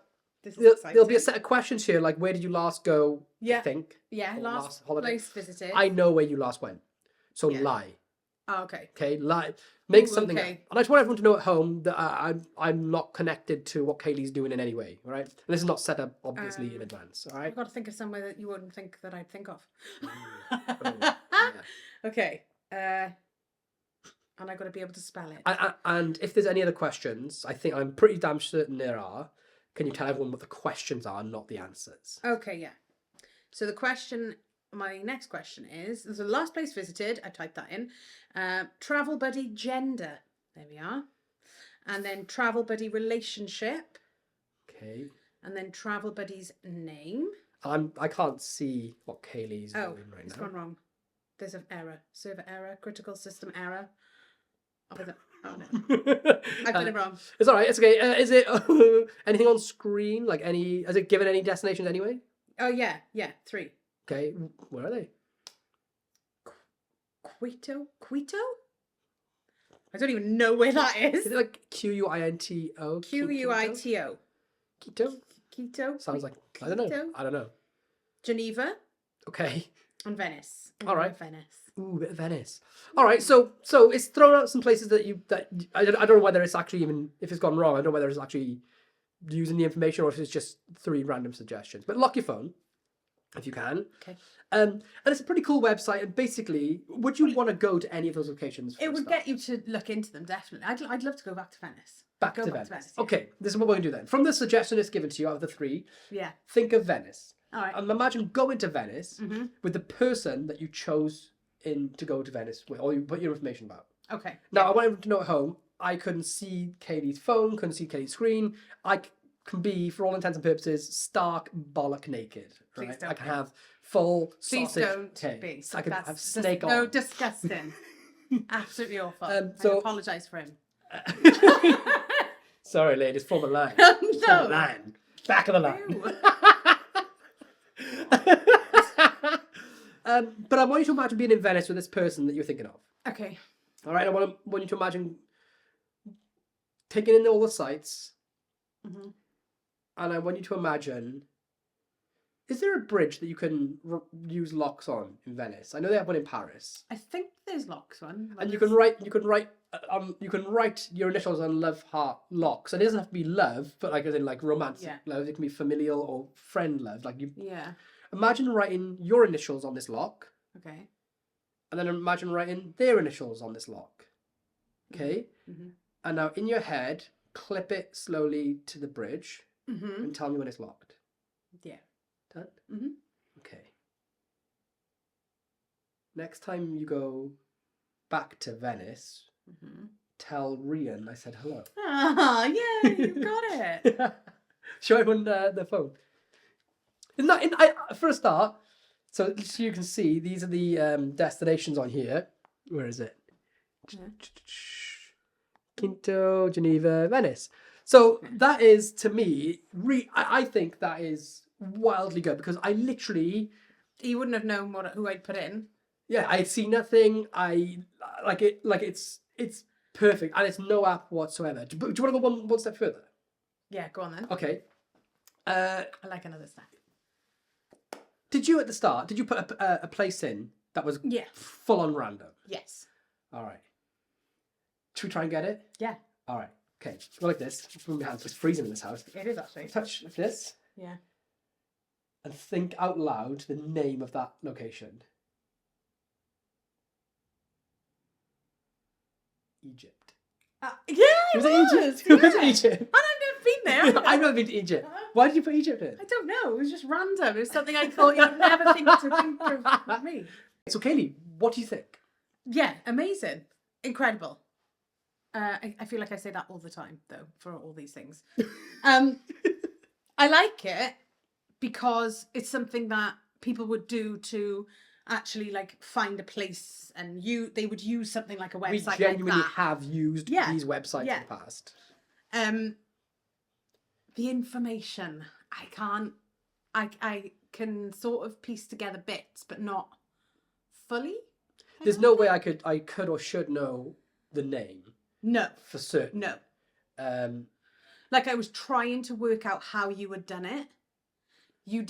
there'll be a set of questions here, like where did you last go, Yeah. I think? Yeah, last holiday. place visited. I know where you last went. So lie. Oh, okay. Okay, lie. Make something up. okay. And I just want everyone to know at home that I'm not connected to what Kaylee's doing in any way, all right? And this is not set up, obviously, in advance, all right? I've got to think of somewhere that you wouldn't think that I'd think of. Yeah. Okay. And I've got to be able to spell it. And if there's any other questions, I'm pretty damn certain there are. Can you tell everyone what the questions are, not the answers? Okay, yeah. So my next question is, the last place visited, I typed that in, travel buddy gender, there we are, and then travel buddy relationship, Okay. and then travel buddy's name. I can't see what Kaylee's doing right now. It's gone wrong. There's an error, server error, critical system error. Oh no. I've done it wrong. It's all right. It's okay. Is it anything on screen? Like has it given any destinations anyway? Oh yeah, 3. Okay, where are they? Quito? I don't even know where that is. Is it like Quinto? Quito. Quito? Sounds like I don't know. Geneva. Okay. And Venice. All right. Venice. Ooh, a bit of Venice. All right, so it's thrown out some places that I don't know whether it's actually even, if it's gone wrong, I don't know whether it's actually using the information or if it's just 3 random suggestions. But lock your phone if you can. Okay. And it's a pretty cool website. And basically, would you want to go to any of those locations? It would get you to look into them, definitely. I'd love to go back to Venice. Back to Venice. Yeah. Okay, this is what we're going to do then. From the suggestion that's given to you out of the 3, think of Venice. All right. And imagine going to Venice with the person that you chose in to go to Venice with, or you put your information about. Okay. Now, I want everyone to know at home, I couldn't see Kaylee's phone, couldn't see Kaylee's screen. I can be, for all intents and purposes, stark bollock naked. Right? Please don't I can be. have full Please sausage don't tail. be. I can That's have snake on. No, disgusting. Absolutely awful. I so- apologise for him. Sorry, ladies, form a line. No. Form a line. Back of the line. Ew. But I want you to imagine being in Venice with this person that you're thinking of. Okay. All right, I want you to imagine taking in all the sights, Mm-hmm. and I want you to imagine, is there a bridge that you can use locks on in Venice? I know they have one in Paris. I think there's locks one. And you can write your initials on love heart locks. And it doesn't have to be love, but like as in like romantic love. It can be familial or friend love. Like you. Yeah. Imagine writing your initials on this lock, Okay. and then imagine writing their initials on this lock. Okay. Mm-hmm. And now in your head, clip it slowly to the bridge, Mm-hmm. and tell me when it's locked. Yeah. Done. Mm-hmm. Okay. Next time you go back to Venice, Mm-hmm. tell Rian I said hello. Ah, yeah, you got it. Show everyone the phone. For a start, so you can see, these are the destinations on here. Where is it? Yeah. Quinto, Geneva, Venice. So that is, to me, I think that is wildly good, because I literally... You wouldn't have known who I'd put in. Yeah, I see nothing. I like it. Like it's perfect, and it's no app whatsoever. Do you want to go one step further? Yeah, go on then. Okay. I like another step. Did you at the start? Did you put a place in that was full on random? Yes. All right. Should we try and get it? Yeah. All right. Okay. Go like this. From my hands. It's freezing in this house. It is actually. Touch like this. Yeah. And think out loud the name of that location. Egypt. Yeah, It was Egypt. It was Egypt. And I've never been there. I've never been to Egypt. Why did you put Egypt in? I don't know. It was just random. It was something I thought you would never think of me. So, Kaylee, what do you think? Yeah, amazing. Incredible. I feel like I say that all the time, though, for all these things. I like it because it's something that people would do to actually like find a place, and they would use something like a website. We genuinely like that. have used these websites in the past. The information, I can sort of piece together bits, but not fully. There's no way I could or should know the name. No. For certain. No. Like I was trying to work out how you had done it. You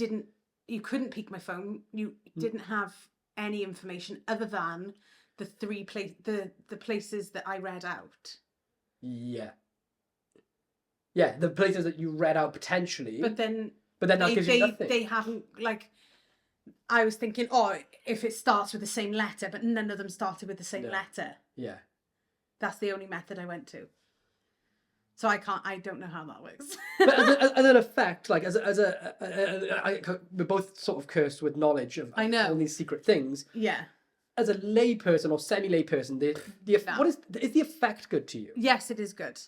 couldn't peek my phone. You didn't have any information other than the the places that I read out. Yeah. Yeah, the places that you read out potentially. But then that gives you nothing. They haven't, like, I was thinking, if it starts with the same letter, but none of them started with the same letter. Yeah. That's the only method I went to. So I don't know how that works. But as an effect, like we're both sort of cursed with knowledge of all these secret things. Yeah. As a layperson or semi-layperson, is the effect good to you? Yes, it is good.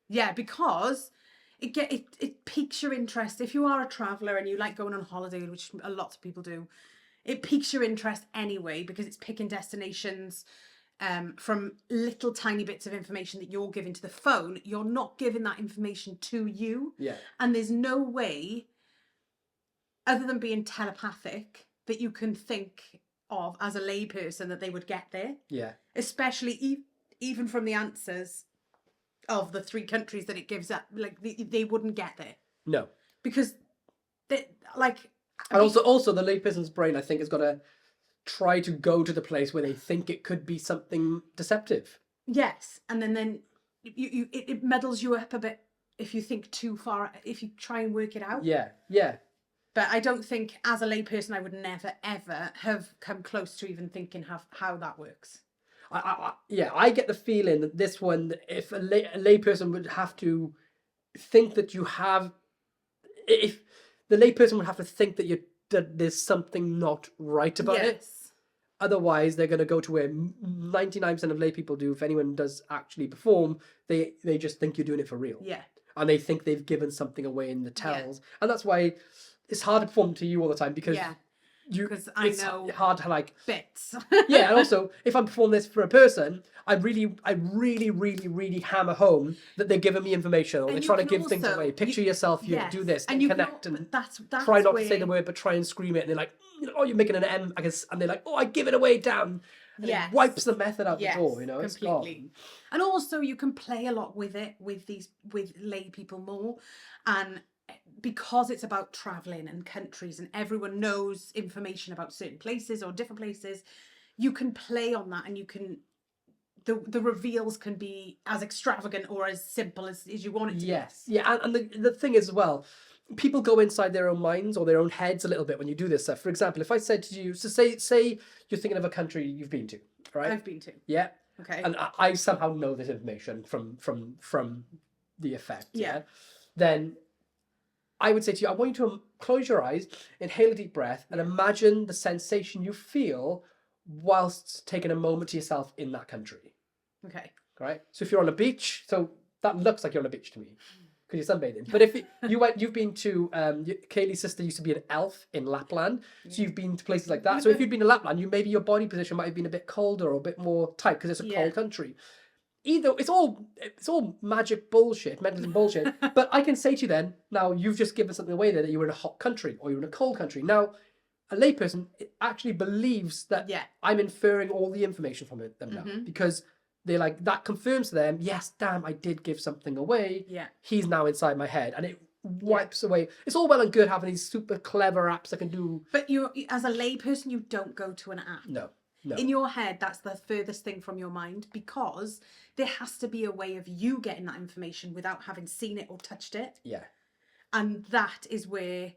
Yeah, because it piques your interest. If you are a traveller and you like going on holiday, which a lot of people do, it piques your interest anyway, because it's picking destinations from little tiny bits of information that you're giving to the phone. You're not giving that information to you. Yeah. And there's no way, other than being telepathic, that you can think of as a layperson that they would get there. Yeah. Especially even from the answers of the 3 countries that it gives up, like they wouldn't get there. No. Because they and also the layperson's brain, I think, has got to try to go to the place where they think it could be something deceptive. Yes, and then it muddles you up a bit if you think too far, if you try and work it out. Yeah, yeah. But I don't think, as a layperson, I would never, ever have come close to even thinking how that works. I get the feeling that this one, if a layperson would have to think that you have... If the layperson would have to think that there's something not right about it. Otherwise, they're going to go to where 99% of lay people do. If anyone does actually perform, they just think you're doing it for real. Yeah. And they think they've given something away in the tells. And that's why it's hard to perform to you all the time, because because I know hard to like bits. yeah, and also if I'm performing this for a person, I really hammer home that they're giving me information, or they're trying to give things away. Picture yourself, you do this, and connect, and that's try not to say the word, but try and scream it, and they're like, oh, you're making an M, I guess, and they're like, oh, I give it away down. And it wipes the method out the door, you know. Completely. And also you can play a lot with it with lay people more, and because it's about traveling and countries and everyone knows information about certain places or different places, you can play on that, and you can the reveals can be as extravagant or as simple as you want it to be. And the thing is as well, people go inside their own minds or their own heads a little bit when you do this stuff. For example, if I said to you, so say you're thinking of a country you've been to, right? I've been to. Yeah. Okay. And I somehow know this information from the effect. Yeah. Then I would say to you, I want you to close your eyes, inhale a deep breath, and imagine the sensation you feel whilst taking a moment to yourself in that country. Okay. Right? So if you're on a beach, so that looks like you're on a beach to me, because you're sunbathing. But if you've been to, Kaylee's sister used to be an elf in Lapland, so you've been to places like that. So if you'd been to Lapland, maybe your body position might have been a bit colder or a bit more tight, because it's a cold country. Either it's all magic bullshit, mentalism bullshit. But I can say to you then, now you've just given something away there, that you were in a hot country or you're in a cold country. Now, a layperson actually believes that I'm inferring all the information from them now, because they're like, that confirms to them, yes, damn, I did give something away. Yeah. He's now inside my head, and it wipes away. It's all well and good having these super clever apps that can do. But you, as a layperson, you don't go to an app. No. In your head, that's the furthest thing from your mind, because there has to be a way of you getting that information without having seen it or touched it. Yeah. And that is where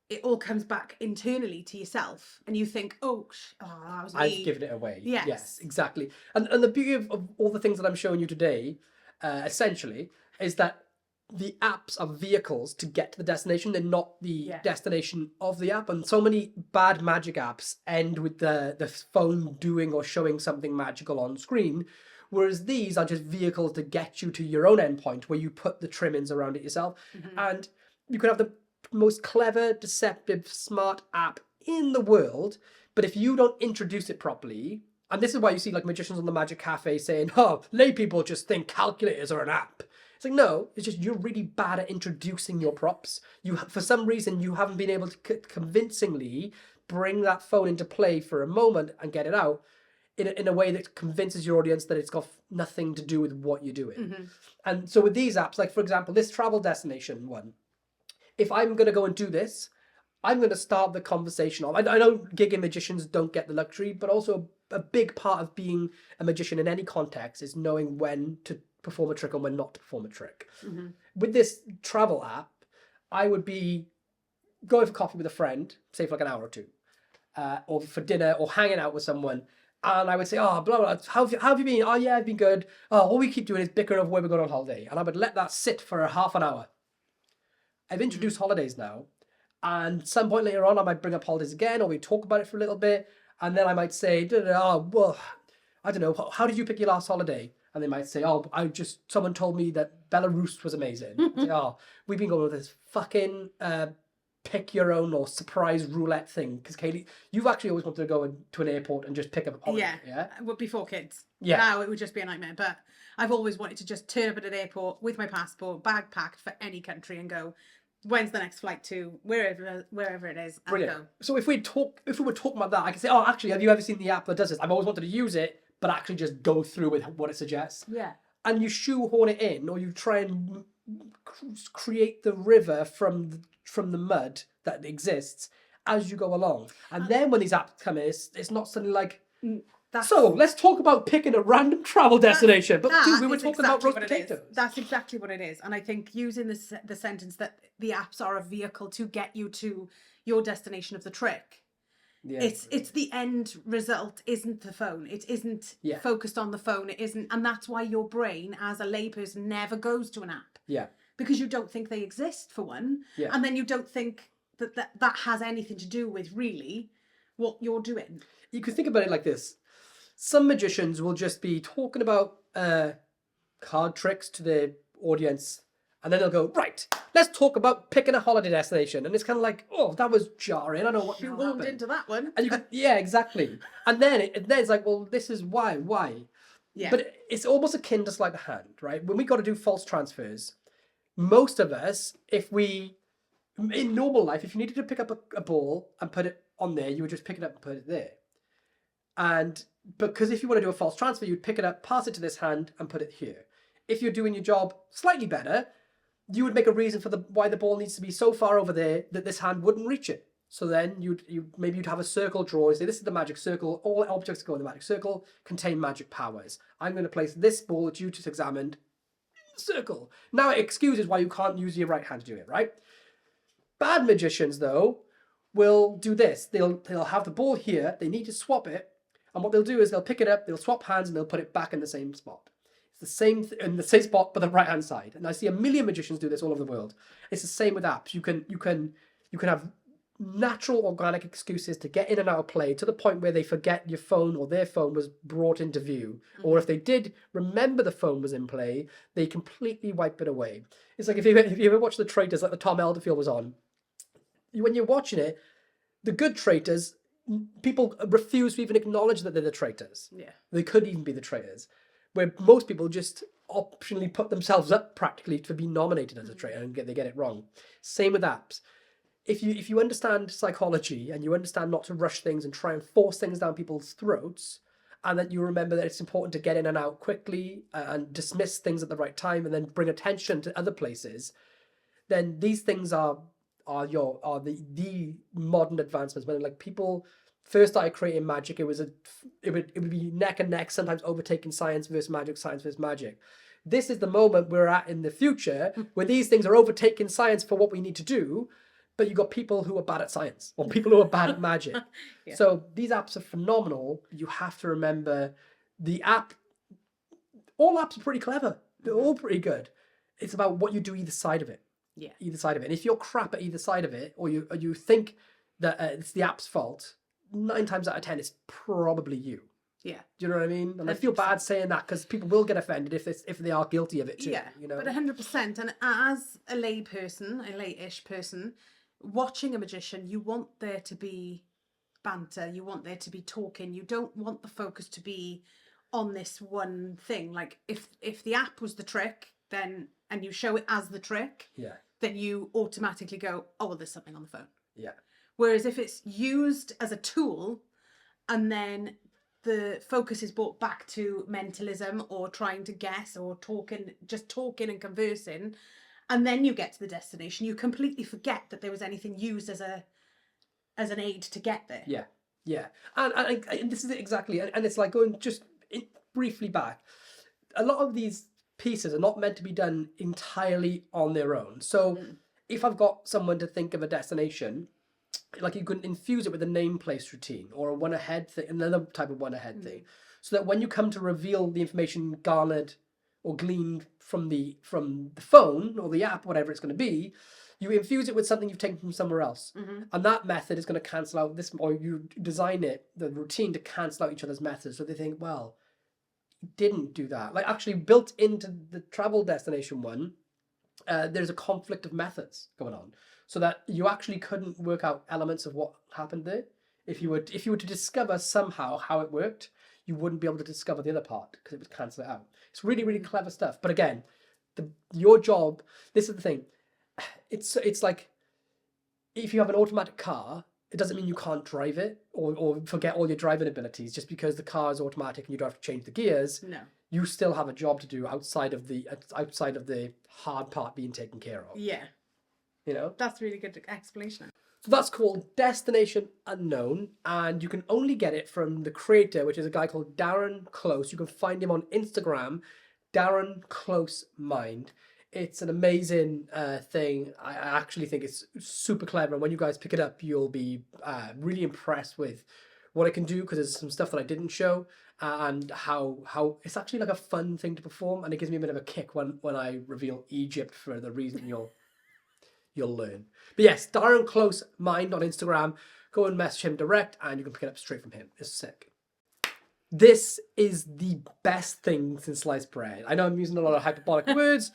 it all comes back internally to yourself, and you think, oh, that was me. I've given it away. Yes, exactly. And the beauty of all the things that I'm showing you today, essentially, is that the apps are vehicles to get to the destination. They're not the destination of the app. And so many bad magic apps end with the phone doing or showing something magical on screen, whereas these are just vehicles to get you to your own endpoint, where you put the trimmings around it yourself. And you could have the most clever, deceptive, smart app in the world, but if you don't introduce it properly, and this is why you see like magicians on the Magic Cafe saying, oh, lay people just think calculators are an app. It's like, no, it's just you're really bad at introducing your props. For some reason, you haven't been able to convincingly bring that phone into play for a moment and get it out in a way that convinces your audience that it's got nothing to do with what you're doing. And so with these apps, like for example, this travel destination one, if I'm going to go and do this, I'm going to start the conversation off. I know gigging magicians don't get the luxury, but also a big part of being a magician in any context is knowing when to perform a trick and when not to perform a trick. With this travel app, I would be going for coffee with a friend, say for like an hour or two, or for dinner, or hanging out with someone. And I would say, oh, blah, blah, how have you been? Oh, yeah, I've been good. Oh, all we keep doing is bickering over where we're going on holiday. And I would let that sit for a half an hour. I've introduced holidays now, and some point later on I might bring up holidays again, or we talk about it for a little bit, and then I might say, oh, well, I don't know, how did you pick your last holiday? And they might say, oh, someone told me that Belarus was amazing. Say, oh, we've been going with this fucking pick your own or surprise roulette thing, because Kaylee, you've actually always wanted to go to an airport and just pick up a holiday. Yeah. Before kids. Yeah. Now it would just be a nightmare, but I've always wanted to just turn up at an airport with my passport, bag packed for any country, and go, when's the next flight to wherever it is, and Brilliant. go. So if we were talking about that, I could say, oh, actually, have you ever seen the app that does this? I've always wanted to use it, but actually just go through with what it suggests. Yeah. And you shoehorn it in, or you try and create the river from the mud that exists as you go along. And then when these apps come in, it's not suddenly like, so let's talk about picking a random travel destination. But dude, we were talking about roast potatoes. That's exactly what it is. And I think using the sentence that the apps are a vehicle to get you to your destination of the trick. Yeah, it's the end result isn't the phone. It isn't focused on the phone. It isn't, and that's why your brain as a layperson never goes to an app. Yeah. Because you don't think they exist, for one. Yeah. And then you don't think that has anything to do with really what you're doing. You can think about it like this. Some magicians will just be talking about card tricks to their audience, and then they'll go, right, let's talk about picking a holiday destination. And it's kind of like, oh, that was jarring. I don't know what You happened. walked into that one. And you can, yeah, exactly. And then it's like, well, this is why. Yeah. But it's almost akin to sleight of hand, right? When we got to do false transfers, most of us, in normal life, if you needed to pick up a ball and put it on there, you would just pick it up and put it there. And because if you want to do a false transfer, you'd pick it up, pass it to this hand, and put it here. If you're doing your job slightly better, you would make a reason for why the ball needs to be so far over there that this hand wouldn't reach it. So then you'd have a circle draw and say, this is the magic circle. All objects that go in the magic circle contain magic powers. I'm going to place this ball that you just examined in the circle. Now it excuses why you can't use your right hand to do it, right? Bad magicians, though, will do this. They'll have the ball here. They need to swap it. And what they'll do is they'll pick it up, they'll swap hands, and they'll put it back in the same spot. It's the same in the same spot, but the right-hand side. And I see a million magicians do this all over the world. It's the same with apps. You can have natural, organic excuses to get in and out of play to the point where they forget your phone or their phone was brought into view. Mm-hmm. Or if they did remember the phone was in play, they completely wipe it away. It's like if you ever watch The Traitors, like the Tom Elderfield was on, when you're watching it, the good traitors, people refuse to even acknowledge that they're the traitors. Yeah. They could even be the traitors. Where most people just optionally put themselves up practically to be nominated as a traitor and they get it wrong. Same with apps. If you understand psychology and you understand not to rush things and try and force things down people's throats, and that you remember that it's important to get in and out quickly and dismiss things at the right time and then bring attention to other places, then these things are the modern advancements. When like people first started creating magic, it would be neck and neck, sometimes overtaking science versus magic. This is the moment we're at in the future where these things are overtaking science for what we need to do, but you've got people who are bad at science or people who are bad at magic. Yeah. So these apps are phenomenal. You have to remember all apps are pretty clever. They're all pretty good. It's about what you do either side of it. Yeah. Either side of it. And if you're crap at either side of it, or you think that it's the app's fault, 9 times out of 10, it's probably you. Yeah. Do you know what I mean? And 100%. I feel bad saying that because people will get offended if they are guilty of it too. Yeah, you know? But 100%. And as a lay-ish person, watching a magician, you want there to be banter. You want there to be talking. You don't want the focus to be on this one thing. Like if the app was the trick, then and you show it as the trick, then you automatically go, oh, well, there's something on the phone. Yeah. Whereas if it's used as a tool and the focus is brought back to mentalism or trying to guess or talking and conversing, and then you get to the destination, you completely forget that there was anything used as an aid to get there. Yeah. And this is it exactly. And it's like going just briefly back. A lot of these pieces are not meant to be done entirely on their own. So if I've got someone to think of a destination, like you can infuse it with a name place routine or a one ahead thing, another type of one ahead thing, so that when you come to reveal the information garnered or gleaned from the phone or the app, whatever it's going to be, you infuse it with something you've taken from somewhere else. And that method is going to cancel out this, or you design the routine to cancel out each other's methods. So they think, well, didn't do that. Like actually built into the travel destination one, there's a conflict of methods going on, so that you actually couldn't work out elements of what happened there. If you were to discover somehow how it worked, you wouldn't be able to discover the other part because it would cancel it out. It's really, really clever stuff. But again, your job, this is the thing. It's like if you have an automatic car, it doesn't mean you can't drive it or forget all your driving abilities just because the car is automatic and you don't have to change the gears. No. You still have a job to do outside of the hard part being taken care of. Yeah. You know? That's a really good explanation. So that's called Destination Unknown, and you can only get it from the creator, which is a guy called Darren Close. You can find him on Instagram, Darren Close Mind. It's an amazing thing. I actually think it's super clever, and when you guys pick it up, you'll be really impressed with what it can do, because there's some stuff that I didn't show, and how it's actually like a fun thing to perform, and it gives me a bit of a kick when I reveal Egypt for the reason you'll learn. But yes, Darren Close Mind on Instagram. Go and message him direct and you can pick it up straight from him. It's sick. This is the best thing since sliced bread. I know I'm using a lot of hyperbolic words.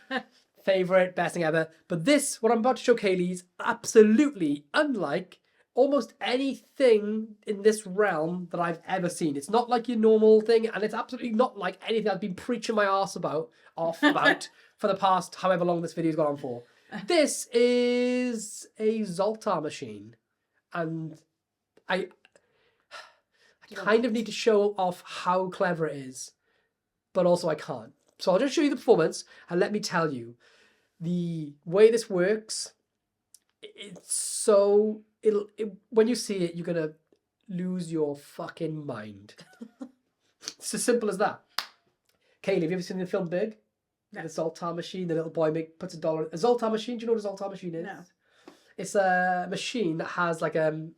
Favorite, best thing ever. But this, what I'm about to show Kaylee, is absolutely unlike almost anything in this realm that I've ever seen. It's not like your normal thing, and it's absolutely not like anything I've been preaching my ass about for the past however long this video's gone on for. This is a Zoltar machine, and I kind of need to show off how clever it is, but also I can't. So I'll just show you the performance, and let me tell you, the way this works, it's so... when you see it, you're going to lose your fucking mind. It's as simple as that. Kaylee, have you ever seen the film Big? No. The Zoltar machine, the little boy puts $1... A Zoltar machine, do you know what a Zoltar machine is? No. It's a machine that has like a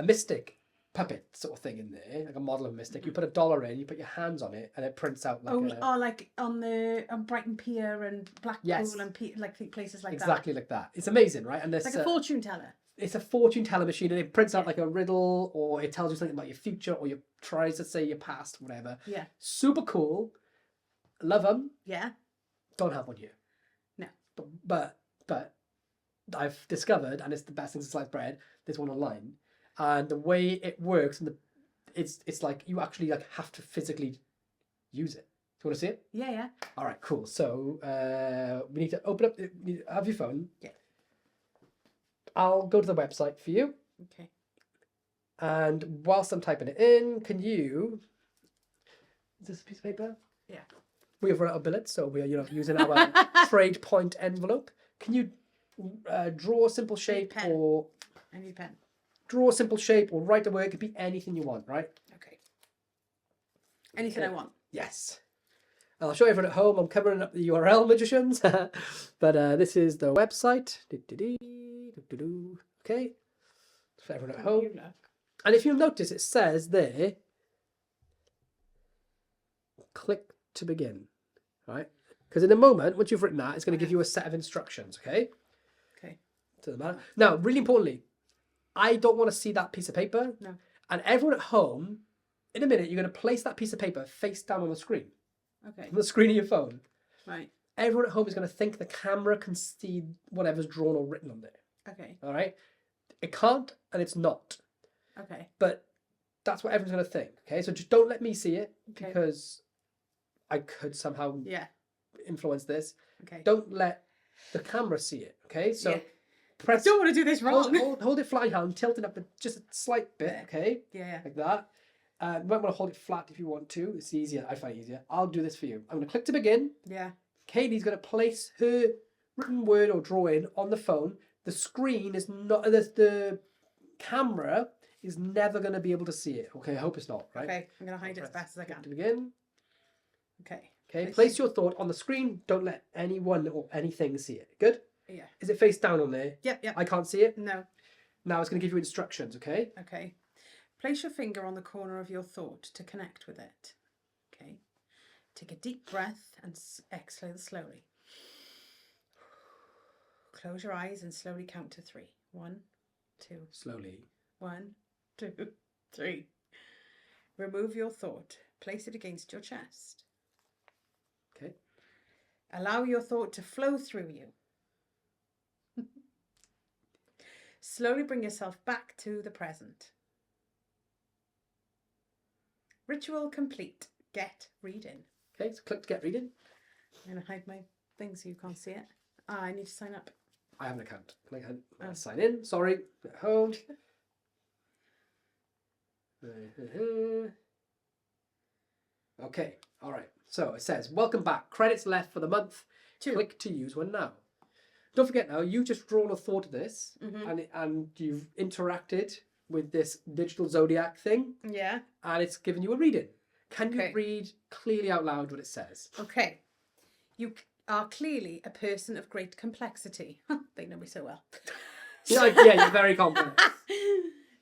mystic puppet sort of thing in there, like a model of mystic. You put $1 in, you put your hands on it, and it prints out like like on Brighton Pier and Blackpool and like places like that. Exactly like that. It's amazing, right? And there's like a fortune teller. It's a fortune teller machine, and it prints out like a riddle, or it tells you something about your future, or you tries to say your past, whatever. Yeah. Super cool. Love them. Yeah. Don't have one here. No. But I've discovered, and it's the best thing since sliced bread, there's one online. And the way it works, and it's like you actually like have to physically use it. Do you want to see it? Yeah. All right, cool. So we need to open up. Have your phone. Yeah. I'll go to the website for you. Okay. And whilst I'm typing it in, can you? Is this a piece of paper? Yeah. We have run out of billets, so we are using our trade point envelope. Can you draw a simple shape or? I need a pen. Draw a simple shape or write a word. It could be anything you want, right? Okay. Anything I want. Yes. I'll show everyone at home. I'm covering up the URL, magicians. But this is the website. Okay. For everyone at home. And if you'll notice, it says there, click to begin. Right? Because in a moment, once you've written that, it's going to give you a set of instructions. Okay? Okay. Doesn't matter. Now, really importantly, I don't want to see that piece of paper. No. And everyone at home, in a minute, you're going to place that piece of paper face down on the screen. Okay. On the screen of your phone. Right. Everyone at home is going to think the camera can see whatever's drawn or written on there. Okay. All right? It can't, and it's not. Okay. But that's what everyone's going to think. Okay? So just don't let me see it, Okay. because I could somehow influence this. Okay. Don't let the camera see it. Okay? So press. I don't want to do this wrong. Hold it flat in your hand, tilt it up just a slight bit. Okay? Yeah. Like that. You might want to hold it flat if you want to. It's easier. I find it easier. I'll do this for you. I'm going to click to begin. Yeah. Katie's going to place her written word or drawing on the phone. The screen is not... The camera is never going to be able to see it. Okay, I hope it's not, right? Okay, I'm going to hide it as best as I can. To begin. Okay. Okay, place your thought on the screen. Don't let anyone or anything see it. Good? Yeah. Is it face down on there? Yep. I can't see it? No. Now it's going to give you instructions, okay? Okay. Place your finger on the corner of your thought to connect with it. Okay. Take a deep breath and exhale slowly. Close your eyes and slowly count to 3. 1, 2. Slowly. 1, 2, 3. Remove your thought. Place it against your chest. Okay. Allow your thought to flow through you. Slowly bring yourself back to the present. Ritual complete. Get reading. Okay, so click to get reading. I'm going to hide my thing so you can't see it. I need to sign up. I have an account. Sign in. Sorry. At home. Okay. All right. So it says, welcome back. Credits left for the month. 2. Click to use one now. Don't forget now, you've just drawn a thought of this, and you've interacted with this digital zodiac thing. Yeah. And it's given you a reading. Can you read clearly out loud what it says? Okay. You are clearly a person of great complexity. They know me so well. Yeah, you're very confident.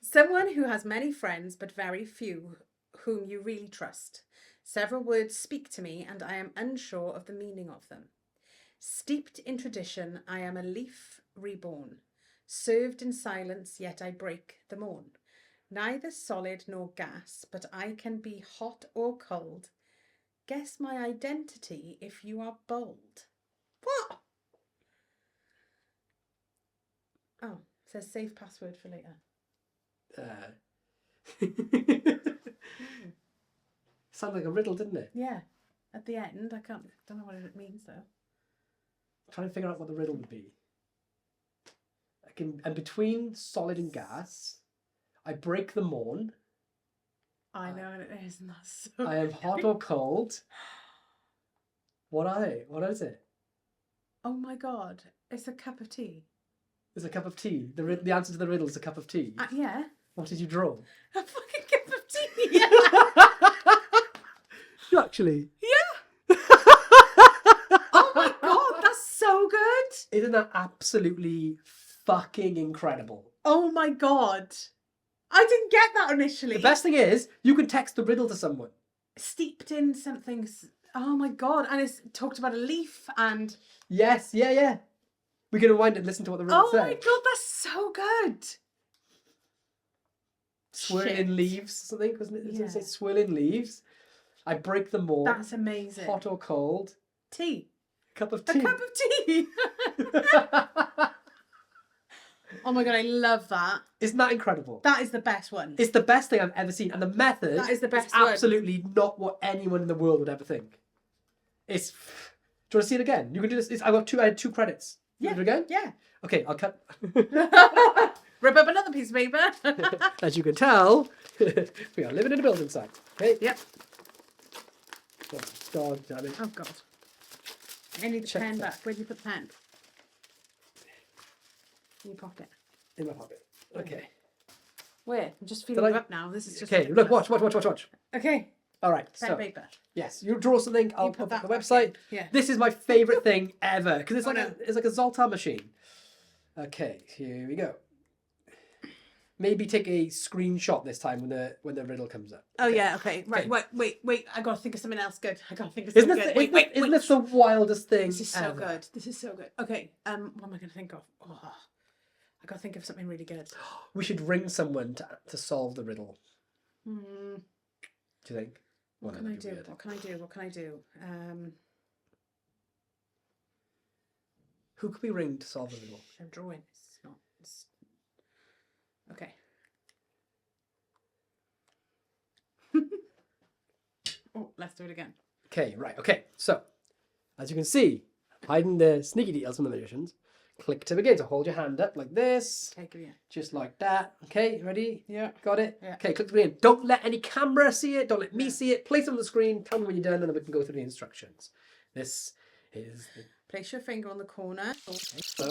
Someone who has many friends but very few whom you really trust. Several words speak to me and I am unsure of the meaning of them. Steeped in tradition, I am a leaf reborn. Served in silence, yet I break the morn. Neither solid nor gas, but I can be hot or cold. Guess my identity if you are bold. What? Oh, it says save password for later. Sounded like a riddle, didn't it? Yeah. At the end, don't know what it means though. Trying to figure out what the riddle would be. And between solid and gas, I break the morn. I know what it is, and that's so I am hot or cold. What are they? What is it? Oh my god, it's a cup of tea. It's a cup of tea. The answer to the riddle is a cup of tea. Yeah. What did you draw? A fucking cup of tea. You actually? Yeah. Oh my god, that's so good. Isn't that absolutely fucking incredible? Oh my god. I didn't get that initially. The best thing is, you can text the riddle to someone. Steeped in something. Oh my god. And it's talked about a leaf and... Yes, yeah. We can rewind and listen to what the riddle said. Oh my god, that's so good. Swirling leaves, something, wasn't it? Didn't it say Yeah. swirling leaves? I break them all. That's amazing. Hot or cold. Tea. Cup of A tea. cup of tea. Oh my god, I love that. Isn't that incredible? That is the best one. It's the best thing I've ever seen. And the method That is the best is one. absolutely not what anyone in the world would ever think. It's... Do you want to see it again? You can do this. I had 2 credits. You do it again? Yeah. Okay, I'll cut. Rip up another piece of paper. As you can tell, we are living in a building site. Okay? Yep. Oh, God damn it. Oh god. I need the Check pen that. back. Where do you put the pen? In your pocket. In my pocket. Okay. Where? I'm just feeling Did you I- up now. This is just Okay, look, ridiculous. watch. Okay. All right, Pen so, paper. yes, you draw something, I'll You put put it on that the back website. in. Yeah. This is my favourite thing ever, because it's Oh, like no. it's like a Zoltar machine. Okay, here we go. Maybe take a screenshot this time when the riddle comes up. Oh yeah, okay. Right, Okay. wait. I gotta think of something else good. I gotta think of Isn't something this, good. isn't this the wildest thing This is so ever? good. This is so good. Okay, what am I gonna think of? Oh, I gotta think of something really good. We should ring someone to solve the riddle. Hmm. Do you think? What Well, can I that'd be do? weird. What can I do? Who could we ring to solve the riddle? I'm drawing. It's not. Okay. Oh, let's do it again. Okay, right, okay. So, as you can see, hiding the sneaky details from the magicians, click to begin. So hold your hand up like this, Okay, give you. just like that. Okay, ready? Yeah. Got it? Yeah. Okay, click to begin. Don't let any camera see it. Don't let me see it. Place it on the screen. Tell me when you're done, and then we can go through the instructions. This is the... Place your finger on the corner. So,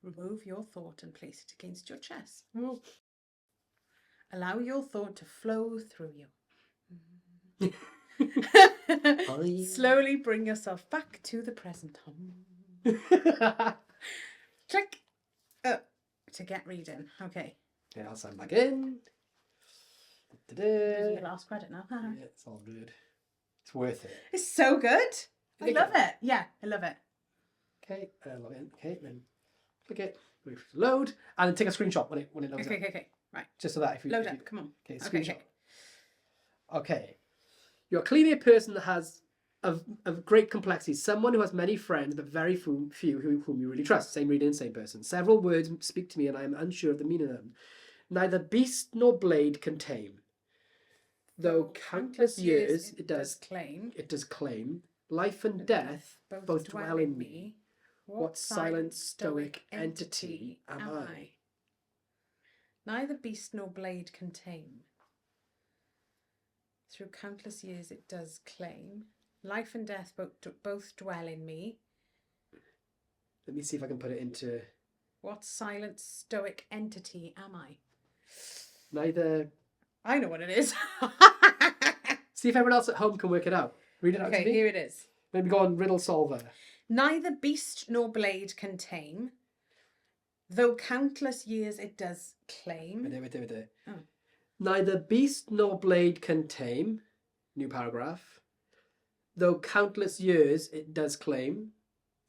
Remove your thought and place it against your chest. Allow your thought to flow through you. Slowly bring yourself back to the present. Click to get reading. Okay. yeah, I'll sign back in. There's Da-da. your last credit now. Yeah, it's all good. It's worth it. It's so good. I Click love it. it. Yeah, I love it. Okay, log in. Okay, then click it. Wait for it to load, and then take a screenshot when it loads up. Okay. Right. Just so that if you Load up. Come on. Okay, Okay, screenshot. okay. Okay. You're clearly a person that has of great complexity. Someone who has many friends, but very few whom you really trust. Same reading, same person. Several words speak to me, and I am unsure of the meaning of them. Neither beast nor blade can tame. Though countless years it does claim. Life and death both dwell in me. What silent stoic entity am I? Neither beast nor blade can tame. Through countless years it does claim. Life and death both dwell in me. Let me see if I can put it into... What silent stoic entity am I? Neither... I know what it is. See if everyone else at home can work it out. Read it out to Okay, me. here it is. Maybe go on riddle solver. Neither beast nor blade can tame, though countless years it does claim. Wait there. Oh. Neither beast nor blade can tame. New paragraph. Though countless years it does claim.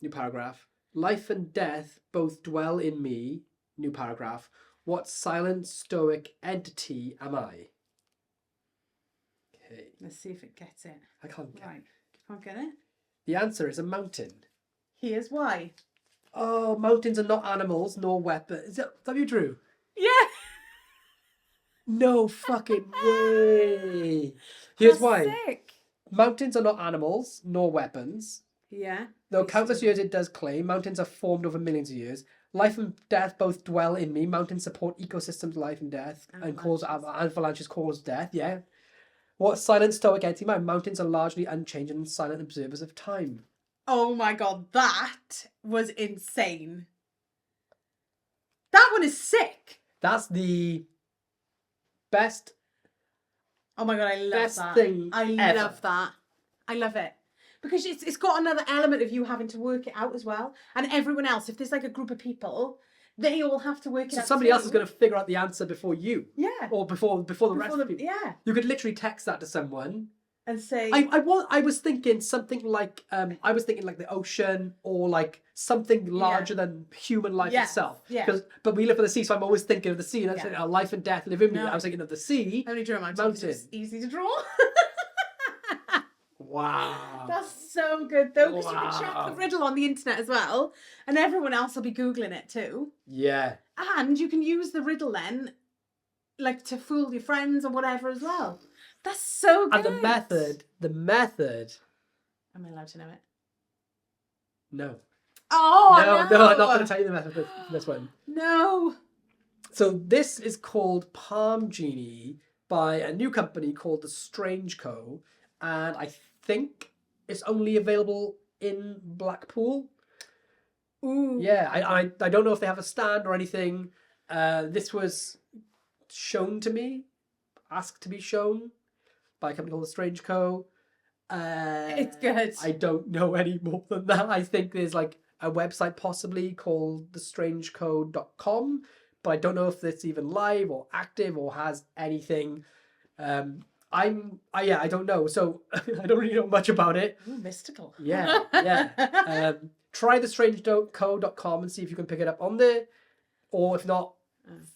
New paragraph. Life and death both dwell in me. New paragraph. What silent, stoic entity am I? Okay. Let's see if it gets it. I can't get it. Right. Can't get it? The answer is a mountain. Here's why. Oh, mountains are not animals nor weapons. Is that you drew? Yeah. No fucking way. Here's That's why. sick. Mountains are not animals nor weapons. Yeah. Though countless years it does claim, mountains are formed over millions of years. Life and death both dwell in me. Mountains support ecosystems, life and death, and cause avalanches cause death. Yeah. What silent stoic entity? My mountains are largely unchanged and silent observers of time. Oh my god, that was insane. That one is sick. That's the best. Oh my god, I love Best that. thing I ever. love that. I love it. Because it's got another element of you having to work it out as well. And everyone else, if there's like a group of people, they all have to work it So out. somebody else is going to figure out the answer before you. Yeah. Or before the rest of people. Yeah. You could literally text that to someone. And say I was thinking something like the ocean or like something larger than human life itself. Yeah. But we live in the sea, so I'm always thinking of the sea. And I said, life and death live in me. No. I was thinking of the sea. Only drew a mountain. Mountain. It's easy to draw. Wow. That's so good though, because you can check Wow. the riddle on the internet as well, and everyone else will be Googling it too. Yeah. And you can use the riddle then, like to fool your friends or whatever as well. That's so good. And the method. Am I allowed to know it? No. Oh, No, I'm not going to tell you the method for this one. No. So this is called Palm Genie by a new company called The Strange Co. And I think it's only available in Blackpool. Ooh. Yeah, I don't know if they have a stand or anything. This was shown to me, asked to be shown by a company called The Strange Co. It's good. I don't know any more than that. I think there's like a website possibly called thestrangeco.com, but I don't know if it's even live or active or has anything. I don't know. So I don't really know much about it. Ooh, mystical. Yeah. Try thestrangeco.com and see if you can pick it up on there, or if not,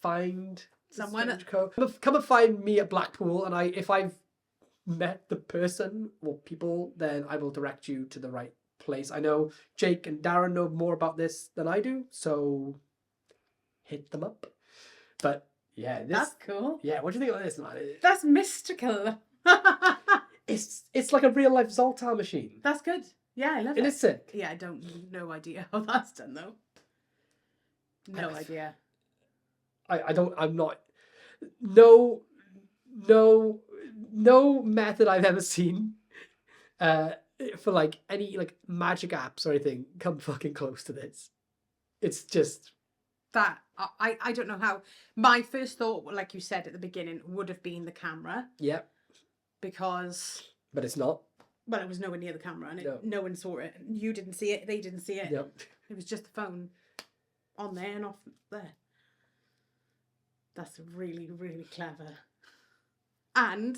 find Someone Strange Co. Come and find me at Blackpool, and if I've met the person or people, then I will direct you to the right place. I know Jake and Darren know more about this than I do, so hit them up. But yeah, That's cool. Yeah, what do you think of this, man? That's mystical. It's like a real life Zoltar machine. That's good. Yeah, I love It it. is sick. Yeah, I don't no idea how that's done though. No idea. I'm not. No method I've ever seen for like any like magic apps or anything come fucking close to this. It's just That I don't know how. My first thought, like you said at the beginning, would have been the camera. Yeah. Because But it's not. well, it was nowhere near the camera, and No. no one saw it. You didn't see it. They didn't see it. Yep. It was just the phone on there and off there. That's really, really clever. And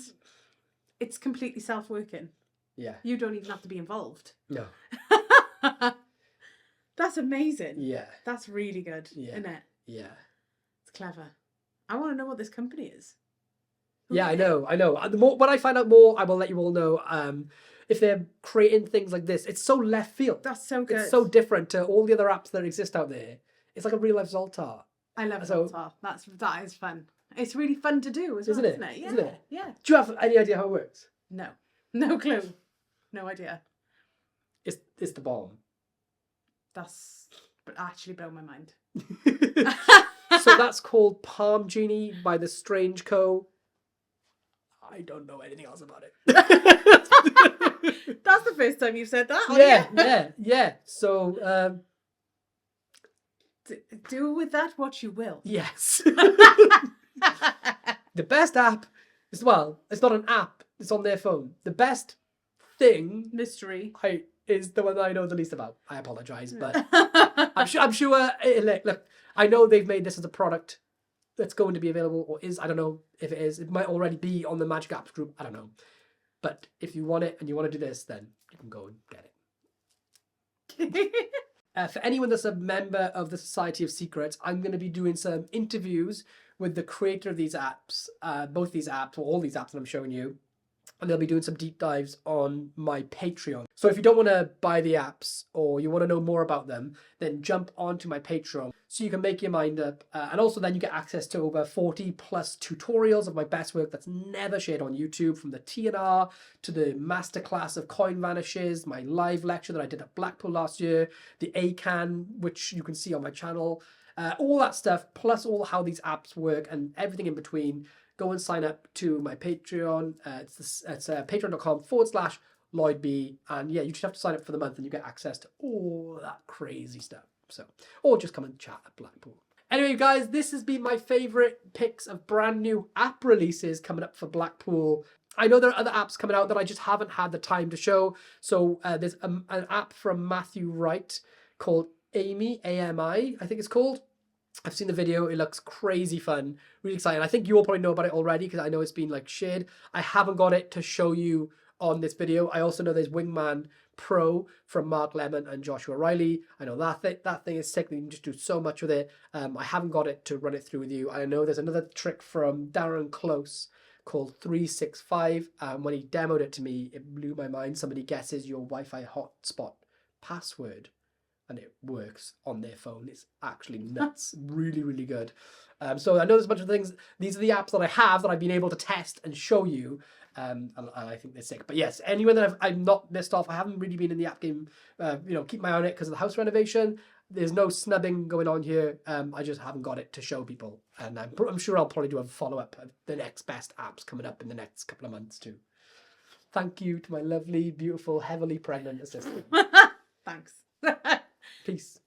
it's completely self-working. Yeah. You don't even have to be involved. No. That's amazing. Yeah. That's really good, Yeah. isn't it? Yeah. It's clever. I want to know what this company is. Yeah, I know. The more when I find out more, I will let you all know. If they're creating things like this, it's so left field. That's so good. It's so different to all the other apps that exist out there. It's like a real life Zoltar. I love So- Zoltar. That is fun. It's really fun to do as well, Isn't it? isn't it? Yeah. Isn't it? Yeah. Do you have any idea how it works? No. No clue. No idea. It's the bomb. That's actually blown my mind. So that's called Palm Genie by The Strange Co. I don't know anything else about it. That's the first time you've said that. Yeah. So, Do with that what you will. yes. The best app is, well, it's not an app. It's on their phone. The best thing Mystery. is the one that I know the least about. I apologise, but I'm sure. Look, I know they've made this as a product that's going to be available, or is. I don't know if it is. It might already be on the Magic Apps group. I don't know. But if you want it and you want to do this, then you can go and get it. For anyone that's a member of the Society of Secrets, I'm going to be doing some interviews with the creator of these apps, both these apps, or all these apps that I'm showing you. And they'll be doing some deep dives on my Patreon. So if you don't want to buy the apps or you want to know more about them, then jump onto my Patreon so you can make your mind up. And also then you get access to over 40 plus tutorials of my best work that's never shared on YouTube, from the TNR to the masterclass of coin vanishes, my live lecture that I did at Blackpool last year, the ACAN, which you can see on my channel, all that stuff, plus all how these apps work and everything in between. Go and sign up to my Patreon. It's patreon.com/LloydB. And yeah, you just have to sign up for the month and you get access to all that crazy stuff. So, or just come and chat at Blackpool. Anyway, guys, this has been my favorite picks of brand new app releases coming up for Blackpool. I know there are other apps coming out that I just haven't had the time to show. So there's an app from Matthew Wright called Amy, A-M-I, I think it's called. I've seen the video. It looks crazy fun, really exciting. I think you all probably know about it already because I know it's been like shared. I haven't got it to show you on this video. I also know there's Wingman Pro from Mark Lemon and Joshua Riley. I know that thing is sick. You can just do so much with it. I haven't got it to run it through with you. I know there's another trick from Darren Close called 365. When he demoed it to me, it blew my mind. Somebody guesses your Wi-Fi hotspot password and it works on their phone. It's actually nuts. Really, really good. So I know there's a bunch of things. These are the apps that I have that I've been able to test and show you. And I think they're sick. But yes, anyone that I've not missed off, I haven't really been in the app game, keep my eye on it because of the house renovation. There's no snubbing going on here. I just haven't got it to show people. And I'm sure I'll probably do a follow-up of the next best apps coming up in the next couple of months too. Thank you to my lovely, beautiful, heavily pregnant assistant. Thanks. Peace.